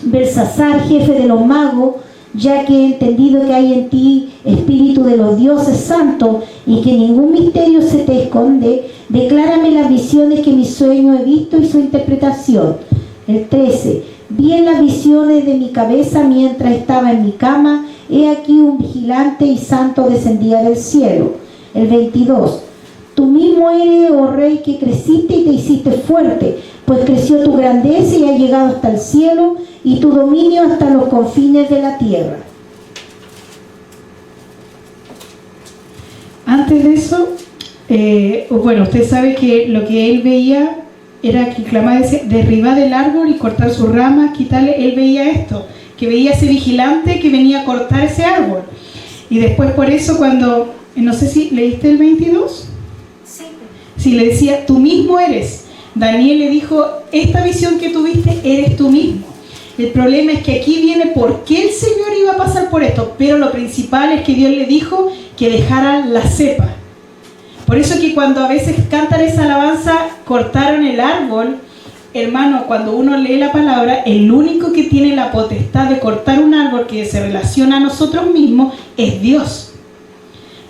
Belsasar, jefe de los magos, ya que he entendido que hay en ti espíritu de los dioses santos y que ningún misterio se te esconde, declárame las visiones que mi sueño he visto y su interpretación. El 13. Vi en las visiones de mi cabeza mientras estaba en mi cama, he aquí un vigilante y santo descendía del cielo. El 22. Tú mismo eres, oh rey, que creciste y te hiciste fuerte, pues creció tu grandeza y ha llegado hasta el cielo, y tu dominio hasta los confines de la tierra. Antes de eso, bueno, usted sabe que lo que él veía era que clamaba, decía, derribar el árbol y cortar sus ramas, quitarle. Él veía esto, que veía ese vigilante que venía a cortar ese árbol. Y después por eso cuando, no sé si leíste el 22, sí, le decía, tú mismo eres. Daniel le dijo, esta visión que tuviste eres tú mismo. El problema es que aquí viene por qué el Señor iba a pasar por esto, pero lo principal es que Dios le dijo que dejaran la cepa. Por eso que cuando a veces cantan esa alabanza, cortaron el árbol, hermano, cuando uno lee la palabra, el único que tiene la potestad de cortar un árbol que se relaciona a nosotros mismos es Dios.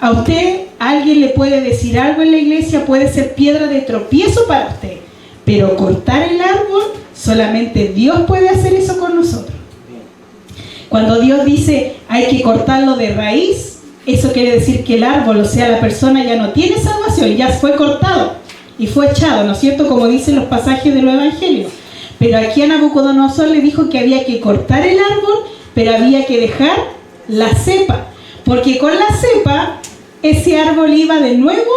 A usted, alguien le puede decir algo en la iglesia, puede ser piedra de tropiezo para usted, pero cortar el árbol, solamente Dios puede hacer eso con nosotros. Cuando Dios dice hay que cortarlo de raíz, eso quiere decir que el árbol, o sea, la persona ya no tiene salvación, ya fue cortado. y fue echado, ¿no es cierto? Como dicen los pasajes de los evangelios. Pero aquí a Nabucodonosor le dijo que había que cortar el árbol, pero había que dejar la cepa, porque con la cepa ese árbol iba de nuevo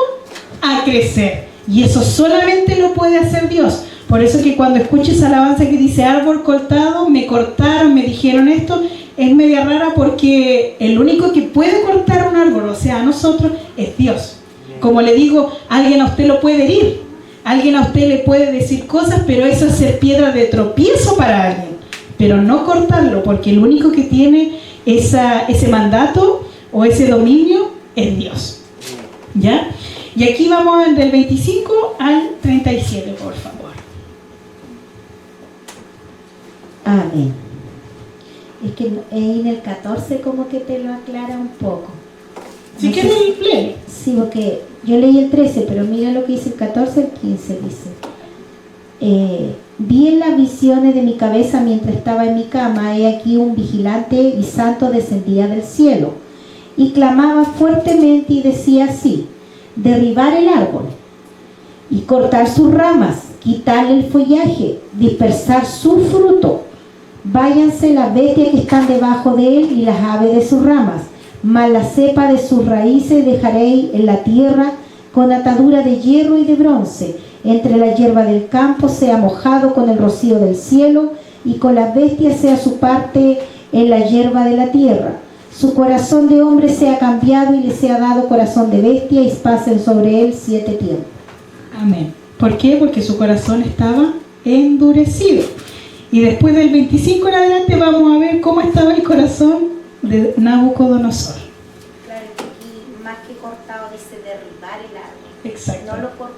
a crecer, y eso solamente lo puede hacer Dios. Por eso que cuando escuches alabanza que dice árbol cortado, me cortaron, me dijeron esto, es media rara, porque el único que puede cortar un árbol, o sea, a nosotros, es Dios. Como le digo, alguien a usted lo puede herir, alguien a usted le puede decir cosas, pero eso es ser piedra de tropiezo para alguien, pero no cortarlo, porque el único que tiene ese mandato o ese dominio es Dios. ¿Ya? Y aquí vamos del 25 al 37, por favor. Amén. Es que en el 14 como que te lo aclara un poco. Si No sé quieres el play. Sí, porque yo leí el 13, pero mira lo que dice el 14, el 15 dice. Vi en las visiones de mi cabeza mientras estaba en mi cama, he aquí un vigilante y santo descendía del cielo, y clamaba fuertemente y decía así: derribar el árbol, y cortar sus ramas, quitarle el follaje, dispersar su fruto. Váyanse las bestias que están debajo de él y las aves de sus ramas, mas la cepa de sus raíces dejaréis en la tierra con atadura de hierro y de bronce. Entre la hierba del campo sea mojado con el rocío del cielo, y con las bestias sea su parte en la hierba de la tierra. Su corazón de hombre sea cambiado y le sea dado corazón de bestia, y pasen sobre él 7 tiempos. Amén. ¿Por qué? Porque su corazón estaba endurecido. Y después del 25 en adelante vamos a ver cómo estaba el corazón de Nabucodonosor. Claro, que aquí más que cortado dice derribar el árbol. Exacto. No lo cortó.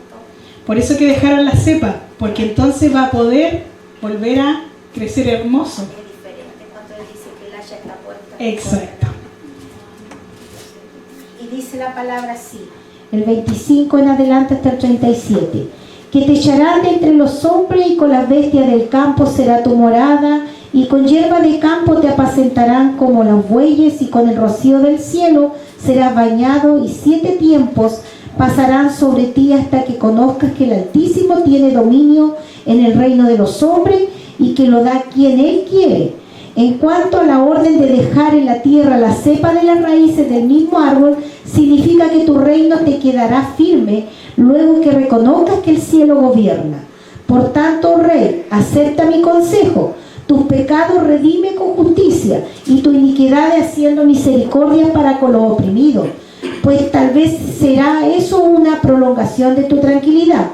Por eso que dejaron la cepa, porque entonces va a poder volver a crecer hermoso. Es diferente cuando él dice que el haya está puesta. Exacto. Y dice la palabra así, el 25 en adelante hasta el 37: que te echarán de entre los hombres, y con las bestias del campo será tu morada, y con hierba de campo te apacentarán como los bueyes, y con el rocío del cielo serás bañado, y 7 tiempos pasarán sobre ti hasta que conozcas que el Altísimo tiene dominio en el reino de los hombres, y que lo da quien él quiere. En cuanto a la orden de dejar en la tierra la cepa de las raíces del mismo árbol, significa que tu reino te quedará firme luego que reconozcas que el cielo gobierna. Por tanto, rey, acepta mi consejo. Tus pecados redime con justicia, y tu iniquidad haciendo misericordia para con los oprimidos, pues tal vez será eso una prolongación de tu tranquilidad.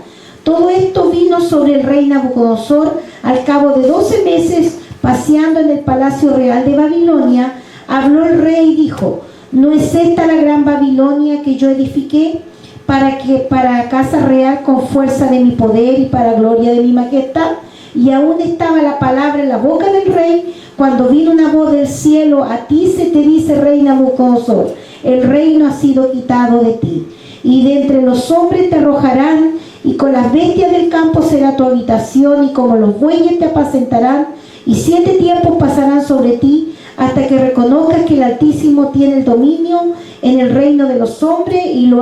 Todo esto vino sobre el rey Nabucodonosor al cabo de 12 meses, paseando en el palacio real de Babilonia. Habló el rey y dijo: ¿no es esta la gran Babilonia que yo edifiqué para casa real con fuerza de mi poder y para gloria de mi majestad? Y aún estaba la palabra en la boca del rey cuando vino una voz del cielo: a ti se te dice, rey Nabucodonosor, el reino ha sido quitado de ti, y de entre los hombres te arrojarán, y con las bestias del campo será tu habitación, y como los bueyes te apacentarán, y 7 tiempos pasarán sobre ti, hasta que reconozcas que el Altísimo tiene el dominio en el reino de los hombres, y lo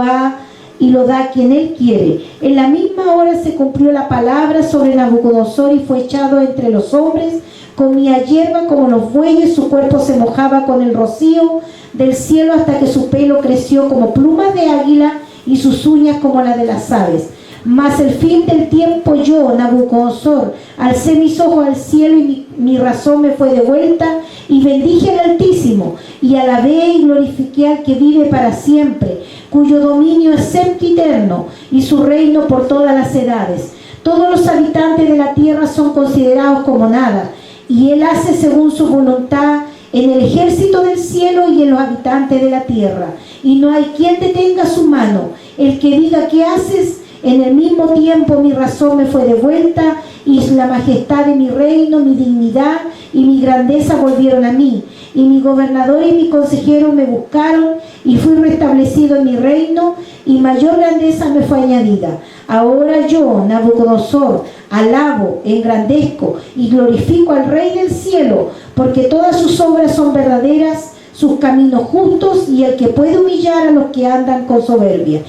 da a quien él quiere. En la misma hora se cumplió la palabra sobre Nabucodonosor, y fue echado entre los hombres, comía hierba como los bueyes, su cuerpo se mojaba con el rocío del cielo hasta que su pelo creció como plumas de águila y sus uñas como las de las aves. Mas el fin del tiempo yo, Nabucodonosor, alcé mis ojos al cielo, y mi razón me fue devuelta, y bendije al Altísimo, y alabé y glorifiqué al que vive para siempre, cuyo dominio es sempiterno, y su reino por todas las edades. Todos los habitantes de la tierra son considerados como nada, y él hace según su voluntad en el ejército del cielo y en los habitantes de la tierra, y no hay quien detenga su mano. El que diga: ¿qué haces? En el mismo tiempo mi razón me fue devuelta, y la majestad de mi reino, mi dignidad y mi grandeza volvieron a mí, y mi gobernador y mi consejero me buscaron, y fui restablecido en mi reino, y mayor grandeza me fue añadida. Ahora yo, Nabucodonosor, alabo, engrandezco y glorifico al Rey del cielo, porque todas sus obras son verdaderas, sus caminos justos, y el que puede humillar a los que andan con soberbia.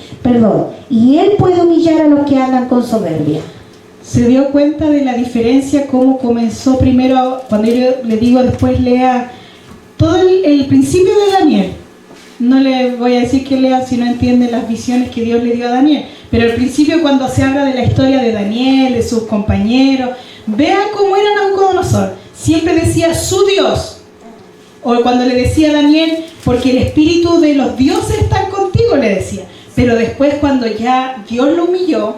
Y él puede humillar a los que andan con soberbia. Se dio cuenta de la diferencia, cómo comenzó primero, cuando yo le digo después lea todo el principio de Daniel. No le voy a decir que lea si no entiende las visiones que Dios le dio a Daniel, pero al principio, cuando se habla de la historia de Daniel, de sus compañeros, vean cómo era Nabucodonosor. Siempre decía su Dios, o cuando le decía a Daniel, porque el espíritu de los dioses está contigo, le decía. Pero después, cuando ya Dios lo humilló,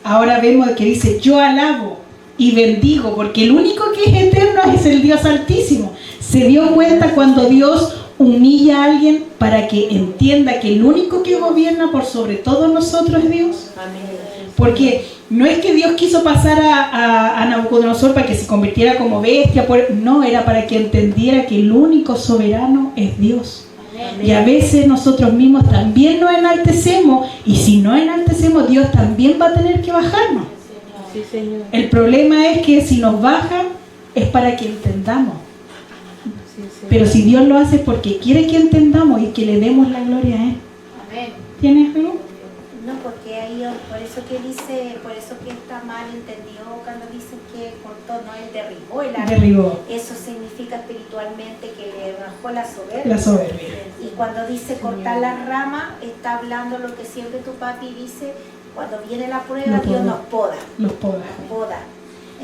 ahora vemos que dice, yo alabo y bendigo, porque el único que es eterno es el Dios Altísimo. Se dio cuenta cuando Dios humilla a alguien para que entienda que el único que gobierna por sobre todos nosotros es Dios. Porque no es que Dios quiso pasar a Nabucodonosor para que se convirtiera como bestia, no, era para que entendiera que el único soberano es Dios. Y a veces nosotros mismos también nos enaltecemos, y si no enaltecemos, Dios también va a tener que bajarnos. Sí, Señor. El problema es que si nos baja es para que entendamos. Sí, Señor. Pero si Dios lo hace es porque quiere que entendamos y que le demos la gloria a Él. Amén. ¿Tienes algo? No, porque ahí, por eso que dice, por eso que está mal entendido cuando dice que cortó, no, él derribó el árbol. Derribó. Eso significa espiritualmente que le bajó la soberbia. La soberbia. Y cuando dice cortar las ramas, está hablando lo que siempre tu papi dice, cuando viene la prueba, Dios nos poda. Los poda. Poda.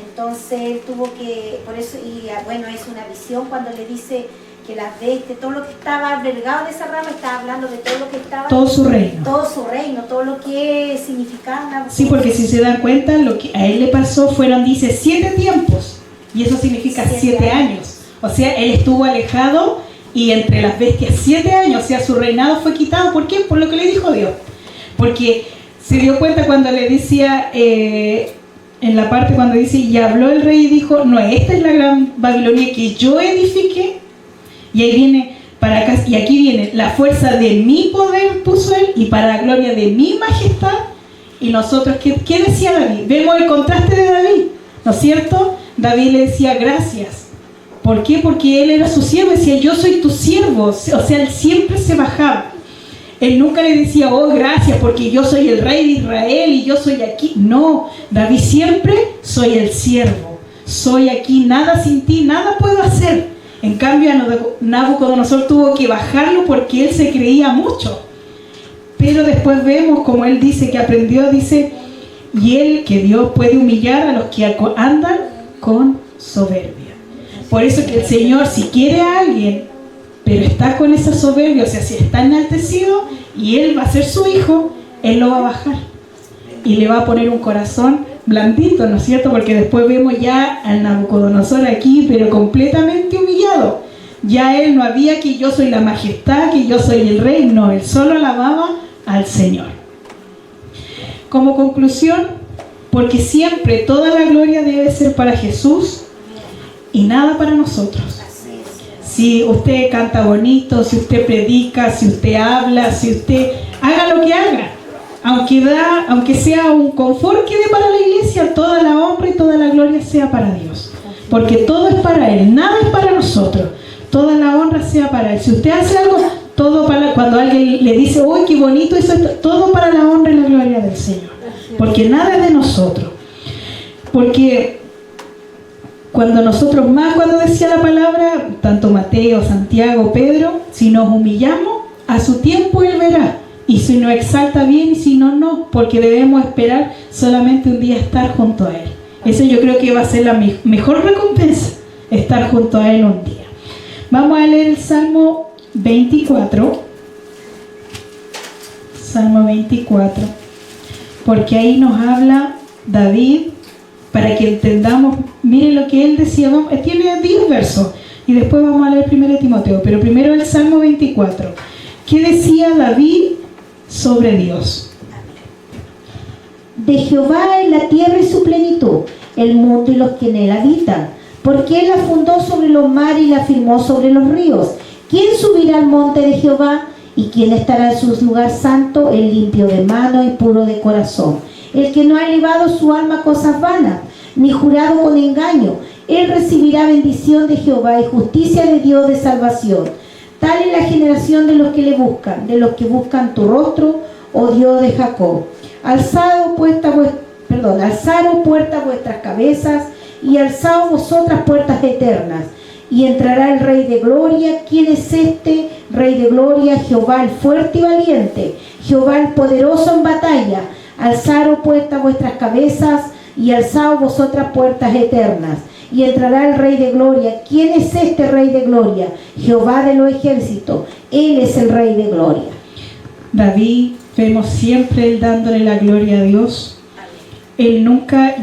Entonces él tuvo que, por eso, y bueno, es una visión cuando le dice que las bestias, todo lo que estaba albergado de esa rama, estaba hablando de todo lo que estaba, Todo su reino. todo su reino, todo lo que significaba una... Sí, porque si se dan cuenta, lo que a él le pasó fueron, dice, 7 tiempos. Y eso significa 7 años. O sea, él estuvo alejado y entre las bestias 7 años. O sea, su reinado fue quitado. ¿Por qué? Por lo que le dijo Dios. Porque se dio cuenta cuando le decía, en la parte cuando dice, y habló el rey y dijo, no, esta es la gran Babilonia que yo edifiqué. Y ahí viene, para acá, y aquí viene, la fuerza de mi poder puso él, y para la gloria de mi majestad. Y nosotros, ¿qué decía David? Vemos el contraste de David, ¿no es cierto? David le decía gracias. ¿Por qué? Porque él era su siervo, decía, yo soy tu siervo. O sea, él siempre se bajaba. Él nunca le decía, oh, gracias, porque yo soy el rey de Israel y yo soy aquí. No, David siempre, soy el siervo. Soy aquí, nada sin ti, nada puedo hacer. En cambio, Nabucodonosor tuvo que bajarlo porque él se creía mucho. Pero después vemos, como él dice que aprendió, dice, y él, que Dios puede humillar a los que andan con soberbia. Por eso que el Señor, si quiere a alguien, pero está con esa soberbia, o sea, si está enaltecido y él va a ser su hijo, él lo va a bajar y le va a poner un corazón blandito, ¿no es cierto? Porque después vemos ya al Nabucodonosor aquí, pero completamente humillado. Ya él no había que yo soy la majestad, que yo soy el rey, no, él solo alababa al Señor. Como conclusión, porque siempre toda la gloria debe ser para Jesús y nada para nosotros. Si usted canta bonito, si usted predica, si usted habla, si usted haga lo que haga, aunque sea un confort que dé para la iglesia, toda la honra y toda la gloria sea para Dios, porque todo es para Él, nada es para nosotros, toda la honra sea para Él. Si usted hace algo, todo para, cuando alguien le dice, uy, qué bonito eso, todo para la honra y la gloria del Señor, porque nada es de nosotros. Porque cuando nosotros más, cuando decía la palabra, tanto Mateo, Santiago, Pedro, si nos humillamos, a su tiempo Él verá. Y si nos exalta bien y si no, no. Porque debemos esperar solamente un día estar junto a Él. Eso yo creo que va a ser la mejor recompensa, estar junto a Él un día. Vamos a leer el Salmo 24. Salmo 24. Porque ahí nos habla David, para que entendamos, miren lo que él decía, tiene 10 versos, y después vamos a leer 1 Timoteo, pero primero el Salmo 24. ¿Qué decía David sobre Dios? De Jehová es la tierra y su plenitud, el mundo y los que en él habitan. Porque él la fundó sobre los mares y la firmó sobre los ríos. ¿Quién subirá al monte de Jehová? ¿Y quién estará en su lugar santo? El limpio de mano y puro de corazón, el que no ha elevado su alma a cosas vanas, ni jurado con engaño. Él recibirá bendición de Jehová y justicia de Dios de salvación. Tal es la generación de los que le buscan, de los que buscan tu rostro, oh Dios de Jacob. Alzaos puertas vuestras cabezas, y alzaos vosotras puertas eternas, y entrará el Rey de Gloria. ¿Quién es este Rey de Gloria? Jehová el fuerte y valiente, Jehová el poderoso en batalla. Alzaos puertas vuestras cabezas, y alzaos vosotras puertas eternas, y entrará el Rey de Gloria. ¿Quién es este Rey de Gloria? Jehová de los ejércitos, Él es el Rey de Gloria. David, vemos siempre él dándole la gloria a Dios. Él nunca,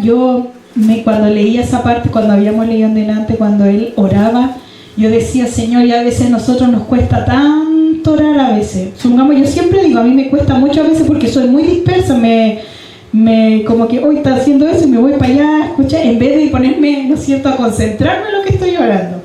cuando leía esa parte, cuando habíamos leído en delante, cuando él oraba, yo decía, Señor, y a veces a nosotros nos cuesta tanto orar a veces. Supongamos, yo siempre digo, a mí me cuesta mucho a veces porque soy muy dispersa, como que hoy está haciendo eso y me voy para allá, escucha, en vez de ponerme, ¿no es cierto?, a concentrarme en lo que estoy orando.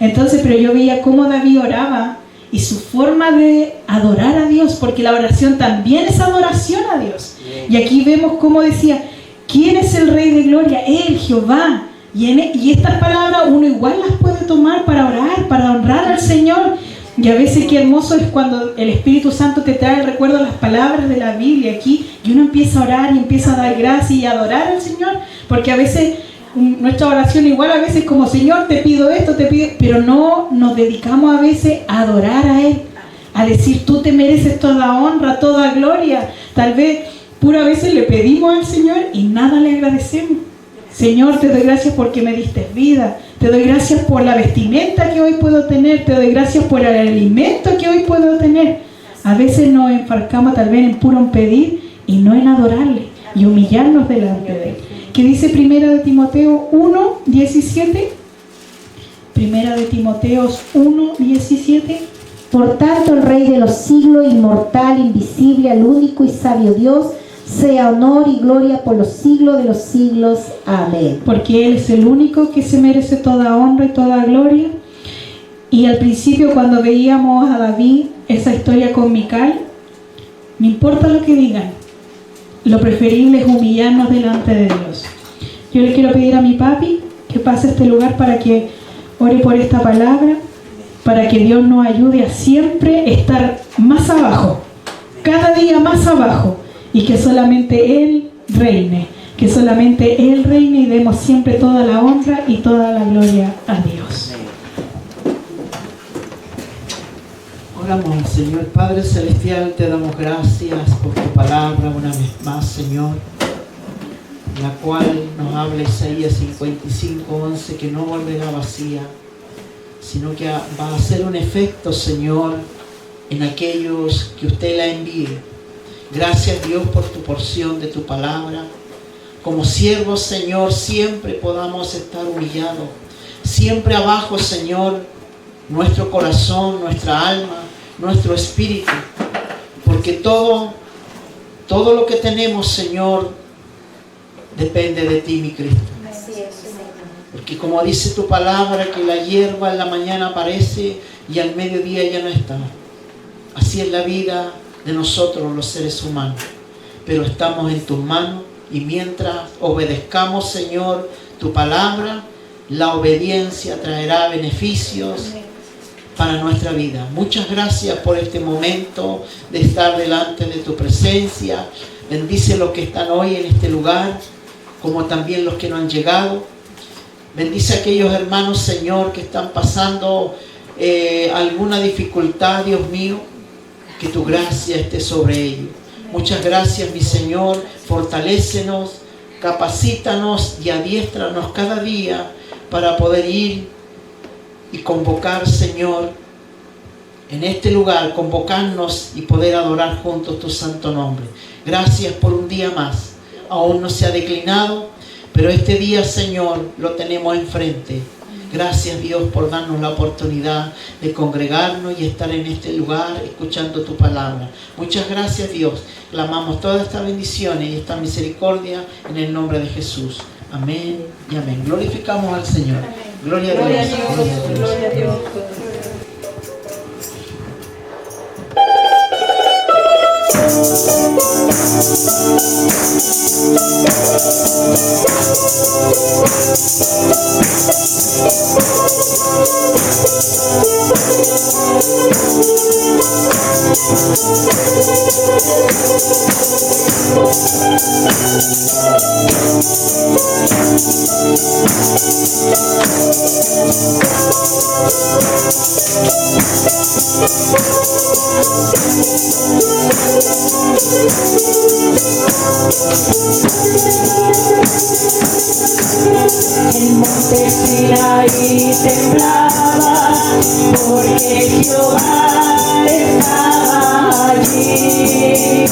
Entonces, pero yo veía cómo David oraba y su forma de adorar a Dios, porque la oración también es adoración a Dios. Y aquí vemos cómo decía, ¿quién es el Rey de Gloria? Él, Jehová. Y estas palabras uno igual las puede tomar para orar, para honrar al Señor. Y a veces qué hermoso es cuando el Espíritu Santo te trae el recuerdo de las palabras de la Biblia aquí, y uno empieza a orar y empieza a dar gracias y a adorar al Señor, porque a veces nuestra oración igual a veces como, Señor, te pido esto, te pido, pero no nos dedicamos a veces a adorar a Él, a decir, tú te mereces toda honra, toda gloria. Tal vez pura veces le pedimos al Señor y nada le agradecemos. Señor, te doy gracias porque me diste vida, te doy gracias por la vestimenta que hoy puedo tener, te doy gracias por el alimento que hoy puedo tener. A veces nos enfrascamos tal vez en puro pedir y no en adorarle y humillarnos delante de Él. ¿Qué dice Primera de Timoteo 1:17? Primera de Timoteo 1:17. Por tanto, el Rey de los siglos, inmortal, invisible, al único y sabio Dios, sea honor y gloria por los siglos de los siglos. Amén. Porque Él es el único que se merece toda honra y toda gloria. Y al principio, cuando veíamos a David, esa historia con Mical, no importa lo que digan, lo preferible es humillarnos delante de Dios. Yo le quiero pedir a mi papi que pase a este lugar para que ore por esta palabra, para que Dios nos ayude a siempre estar más abajo, cada día más abajo, y que solamente Él reine, que solamente Él reine y demos siempre toda la honra y toda la gloria a Dios. Oramos, Señor Padre Celestial, te damos gracias por tu palabra una vez más, Señor, la cual nos habla Isaías 55:11, que no volverá vacía, sino que va a hacer un efecto, Señor, en aquellos que usted la envíe. Gracias, Dios, por tu porción de tu palabra. Como siervos, Señor, siempre podamos estar humillados, siempre abajo, Señor, nuestro corazón, nuestra alma, nuestro espíritu, porque todo lo que tenemos, Señor, depende de ti, mi Cristo. Así es, Señor. Porque como dice tu palabra, que la hierba en la mañana aparece y al mediodía ya no está. Así es la vida de nosotros los seres humanos, pero estamos en tus manos, y mientras obedezcamos, Señor, tu palabra, la obediencia traerá beneficios para nuestra vida. Muchas gracias por este momento de estar delante de tu presencia. Bendice los que están hoy en este lugar, como también los que no han llegado. Bendice a aquellos hermanos, Señor, que están pasando alguna dificultad, Dios mío, que tu gracia esté sobre ellos. Muchas gracias, mi Señor. Fortalécenos, capacítanos y adiéstranos cada día para poder ir y convocar, Señor, en este lugar, convocarnos y poder adorar juntos tu santo nombre. Gracias por un día más. Aún no se ha declinado, pero este día, Señor, lo tenemos enfrente. Gracias, Dios, por darnos la oportunidad de congregarnos y estar en este lugar escuchando tu palabra. Muchas gracias, Dios. Clamamos todas estas bendiciones y esta misericordia en el nombre de Jesús. Amén y amén. Glorificamos al Señor. Gloria a Dios. Gloria a Dios. Gloria a Dios. Gloria a Dios. El monte Sinaí temblaba porque Jehová estaba allí.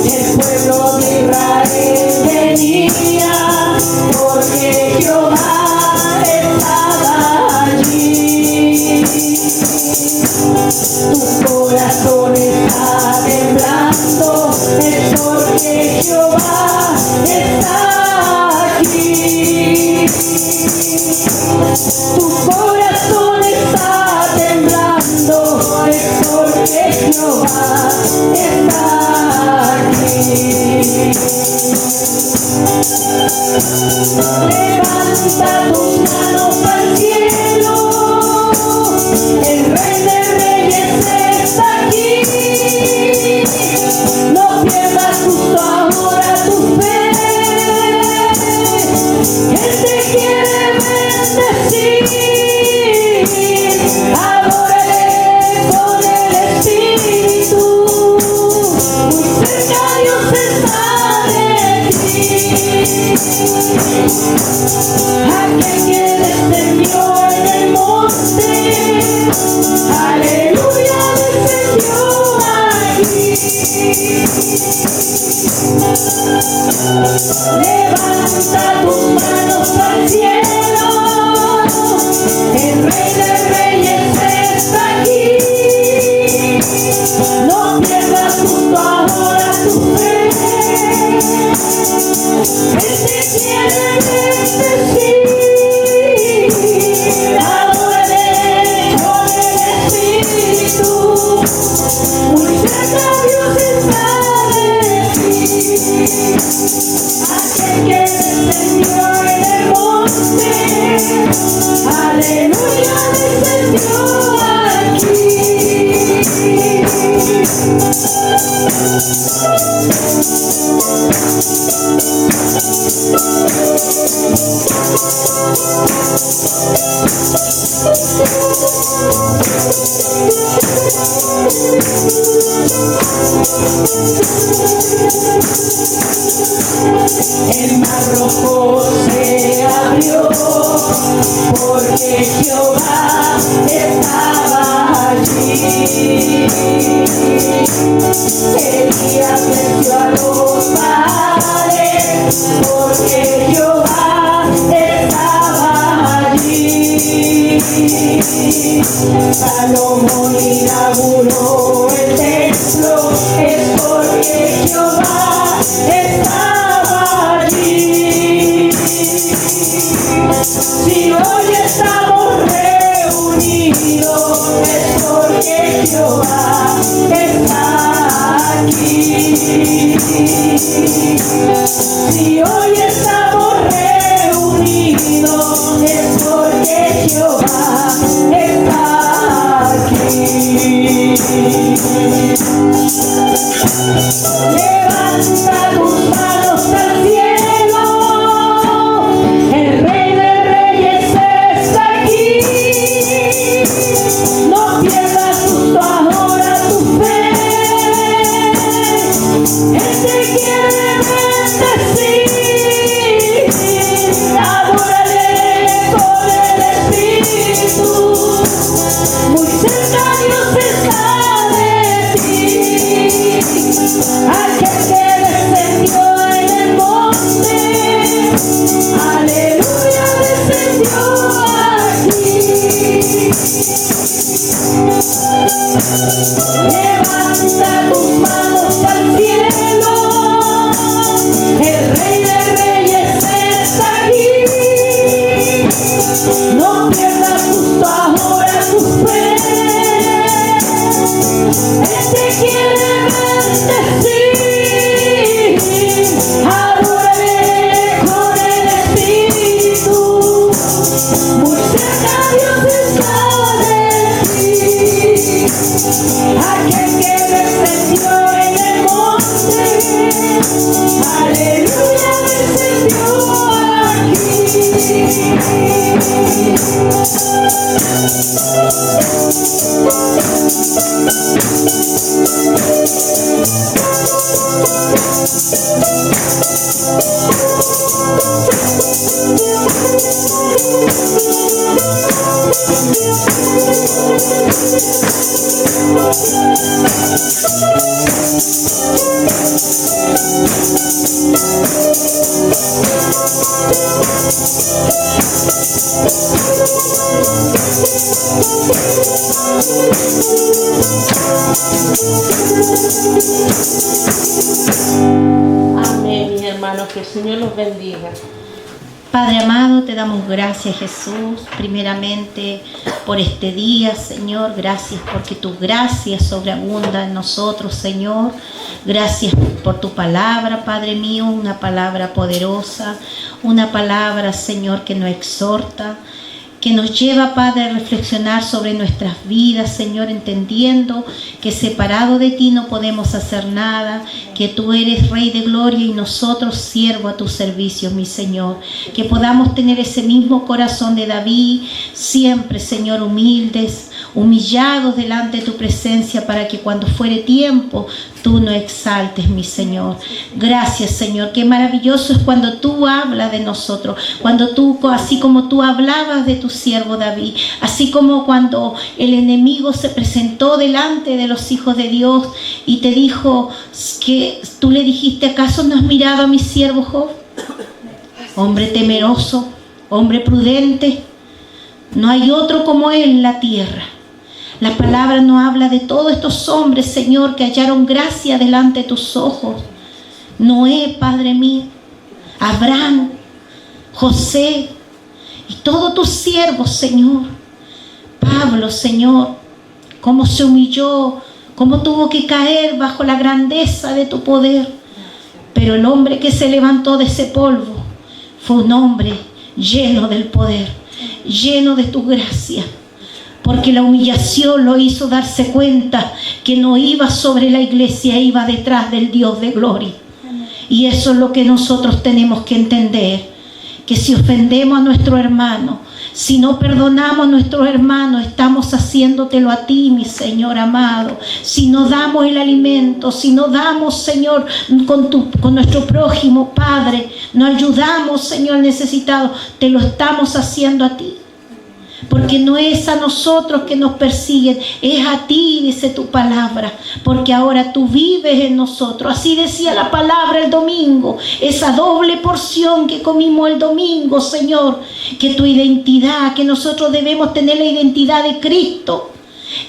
El pueblo de Israel venía porque Jehová estaba allí. Tu corazón está temblando, es porque Jehová está aquí. Tu corazón está temblando, es porque Jehová está aquí. Levanta tus manos al cielo, el Rey de Reyes está aquí. No pierdas justo ahora tu fe, Él te quiere bendecir. Adórale con el Espíritu, muy cerca Dios está de ti. Aquel que descendió en el monte, aleluya, descendió aquí. Levanta tus manos al cielo, el Rey de Reyes está aquí. No pierdas justo ahora tu fe, Él te quiere bendecir. Adórale con el Espíritu, muy cerca Dios está de ti. Aquel que descendió en el monte, aleluya, descendió aquí. El mar rojo se abrió porque Jehová estaba allí. Elías venció a los Baales porque Jehová estaba allí. Salomón inauguró el templo, es porque Jehová estaba allí. Si hoy estamos reunidos, es porque Jehová está aquí. Si hoy estamos reunidos, es porque Jehová está aquí. Levanta tus manos al cielo, el Rey de Reyes está aquí. No pierdas justo ahora tu fe, Él te quiere bendecir. Adórale con el Espíritu, muy cerca Dios está de ti. Amén, mis hermanos, que el Señor los bendiga. Padre amado, te damos gracias, Jesús, primeramente por este día, Señor. Gracias porque tu gracia sobreabunda en nosotros, Señor. Gracias por tu palabra, Padre mío, una palabra poderosa, una palabra, Señor, que nos exhorta, que nos lleva, Padre, a reflexionar sobre nuestras vidas, Señor, entendiendo que separado de ti no podemos hacer nada, que tú eres Rey de Gloria y nosotros siervos a tu servicio, mi Señor. Que podamos tener ese mismo corazón de David, siempre, Señor, humildes, humillados delante de tu presencia, para que cuando fuere tiempo tú nos exaltes, mi Señor. Gracias, Señor. Qué maravilloso es cuando tú hablas de nosotros, cuando tú, así como tú hablabas de tu siervo David, así como cuando el enemigo se presentó delante de los hijos de Dios y te dijo que tú le dijiste: ¿acaso no has mirado a mi siervo Job? Hombre temeroso, hombre prudente, no hay otro como él en la tierra. La palabra nos habla de todos estos hombres, Señor, que hallaron gracia delante de tus ojos. Noé, Padre mío, Abraham, José y todos tus siervos, Señor. Pablo, Señor, cómo se humilló, cómo tuvo que caer bajo la grandeza de tu poder. Pero el hombre que se levantó de ese polvo fue un hombre lleno del poder, lleno de tu gracia. Porque la humillación lo hizo darse cuenta que no iba sobre la iglesia, iba detrás del Dios de gloria. Y eso es lo que nosotros tenemos que entender, que si ofendemos a nuestro hermano, si no perdonamos a nuestro hermano, estamos haciéndotelo a ti, mi Señor amado. Si no damos el alimento, si no damos, Señor, con nuestro prójimo, Padre, no ayudamos, Señor, necesitado, te lo estamos haciendo a ti. Porque no es a nosotros que nos persiguen, es a ti, dice tu palabra, porque ahora tú vives en nosotros. Así decía la palabra el domingo, esa doble porción que comimos el domingo, Señor, que tu identidad, que nosotros debemos tener la identidad de Cristo.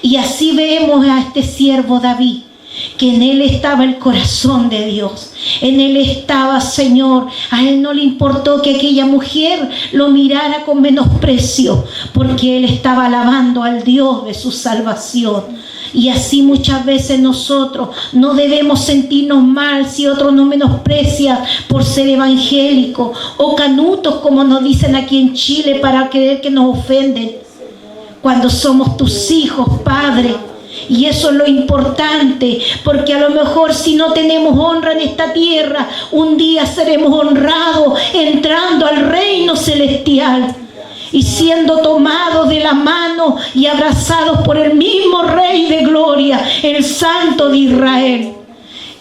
Y así vemos a este siervo David, que en él estaba el corazón de Dios. En él estaba, Señor, a él no le importó que aquella mujer lo mirara con menosprecio, porque él estaba alabando al Dios de su salvación. Y así muchas veces nosotros no debemos sentirnos mal si otros nos menosprecian por ser evangélicos o canutos, como nos dicen aquí en Chile, para creer que nos ofenden. Cuando somos tus hijos, Padre. Y eso es lo importante, porque a lo mejor si no tenemos honra en esta tierra, un día seremos honrados entrando al reino celestial y siendo tomados de la mano y abrazados por el mismo Rey de Gloria, el Santo de Israel.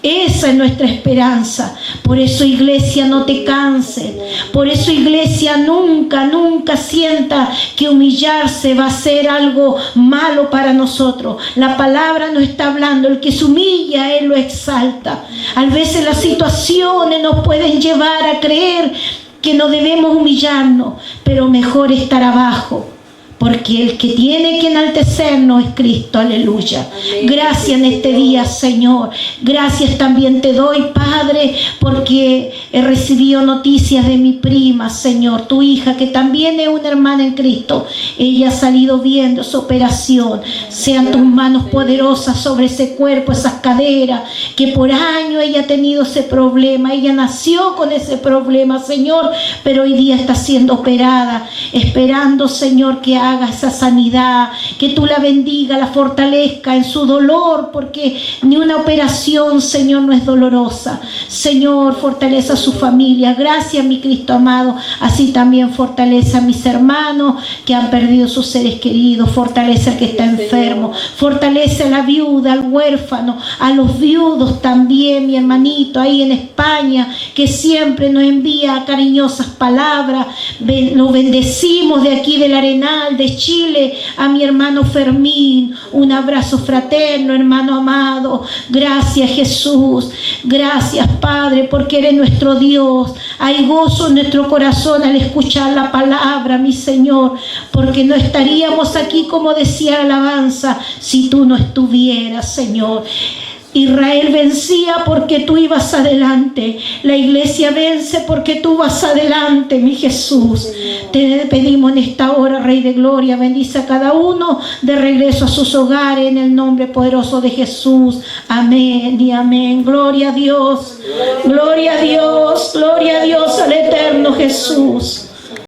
Esa es nuestra esperanza. Por eso, iglesia, no te canses. Por eso, iglesia, nunca sienta que humillarse va a ser algo malo para nosotros. La palabra nos está hablando, el que se humilla, Él lo exalta. A veces las situaciones nos pueden llevar a creer que no debemos humillarnos, pero mejor estar abajo. Porque el que tiene que enaltecernos es Cristo, aleluya. Gracias en este día, Señor. Gracias también te doy, Padre, porque he recibido noticias de mi prima, Señor, tu hija, que también es una hermana en Cristo. Ella ha salido bien de su operación. Sean tus manos poderosas sobre ese cuerpo, esas caderas, que por años ella ha tenido ese problema. Ella nació con ese problema, Señor, pero hoy día está siendo operada, esperando, Señor, que haga esa sanidad, que tú la bendiga, la fortalezca en su dolor, porque ni una operación, Señor, no es dolorosa, Señor, fortalece a su familia. Gracias, mi Cristo amado. Así también fortalece a mis hermanos que han perdido sus seres queridos. Fortalece al que está enfermo. Fortalece a la viuda, al huérfano, a los viudos también, mi hermanito ahí en España, que siempre nos envía cariñosas palabras. Lo bendecimos de aquí del Arenal, de Chile, a mi hermano Fermín. Un abrazo fraterno, hermano amado. Gracias, Jesús. Gracias, Padre, porque eres nuestro Dios. Hay gozo en nuestro corazón al escuchar la palabra, mi Señor, porque no estaríamos aquí, como decía la alabanza, si tú no estuvieras, Señor. Israel vencía porque tú ibas adelante. La iglesia vence porque tú vas adelante, mi Jesús. Te pedimos en esta hora, Rey de Gloria, bendice a cada uno de regreso a sus hogares en el nombre poderoso de Jesús. Amén y amén. Gloria a Dios. Gloria a Dios. Gloria a Dios, al eterno Jesús.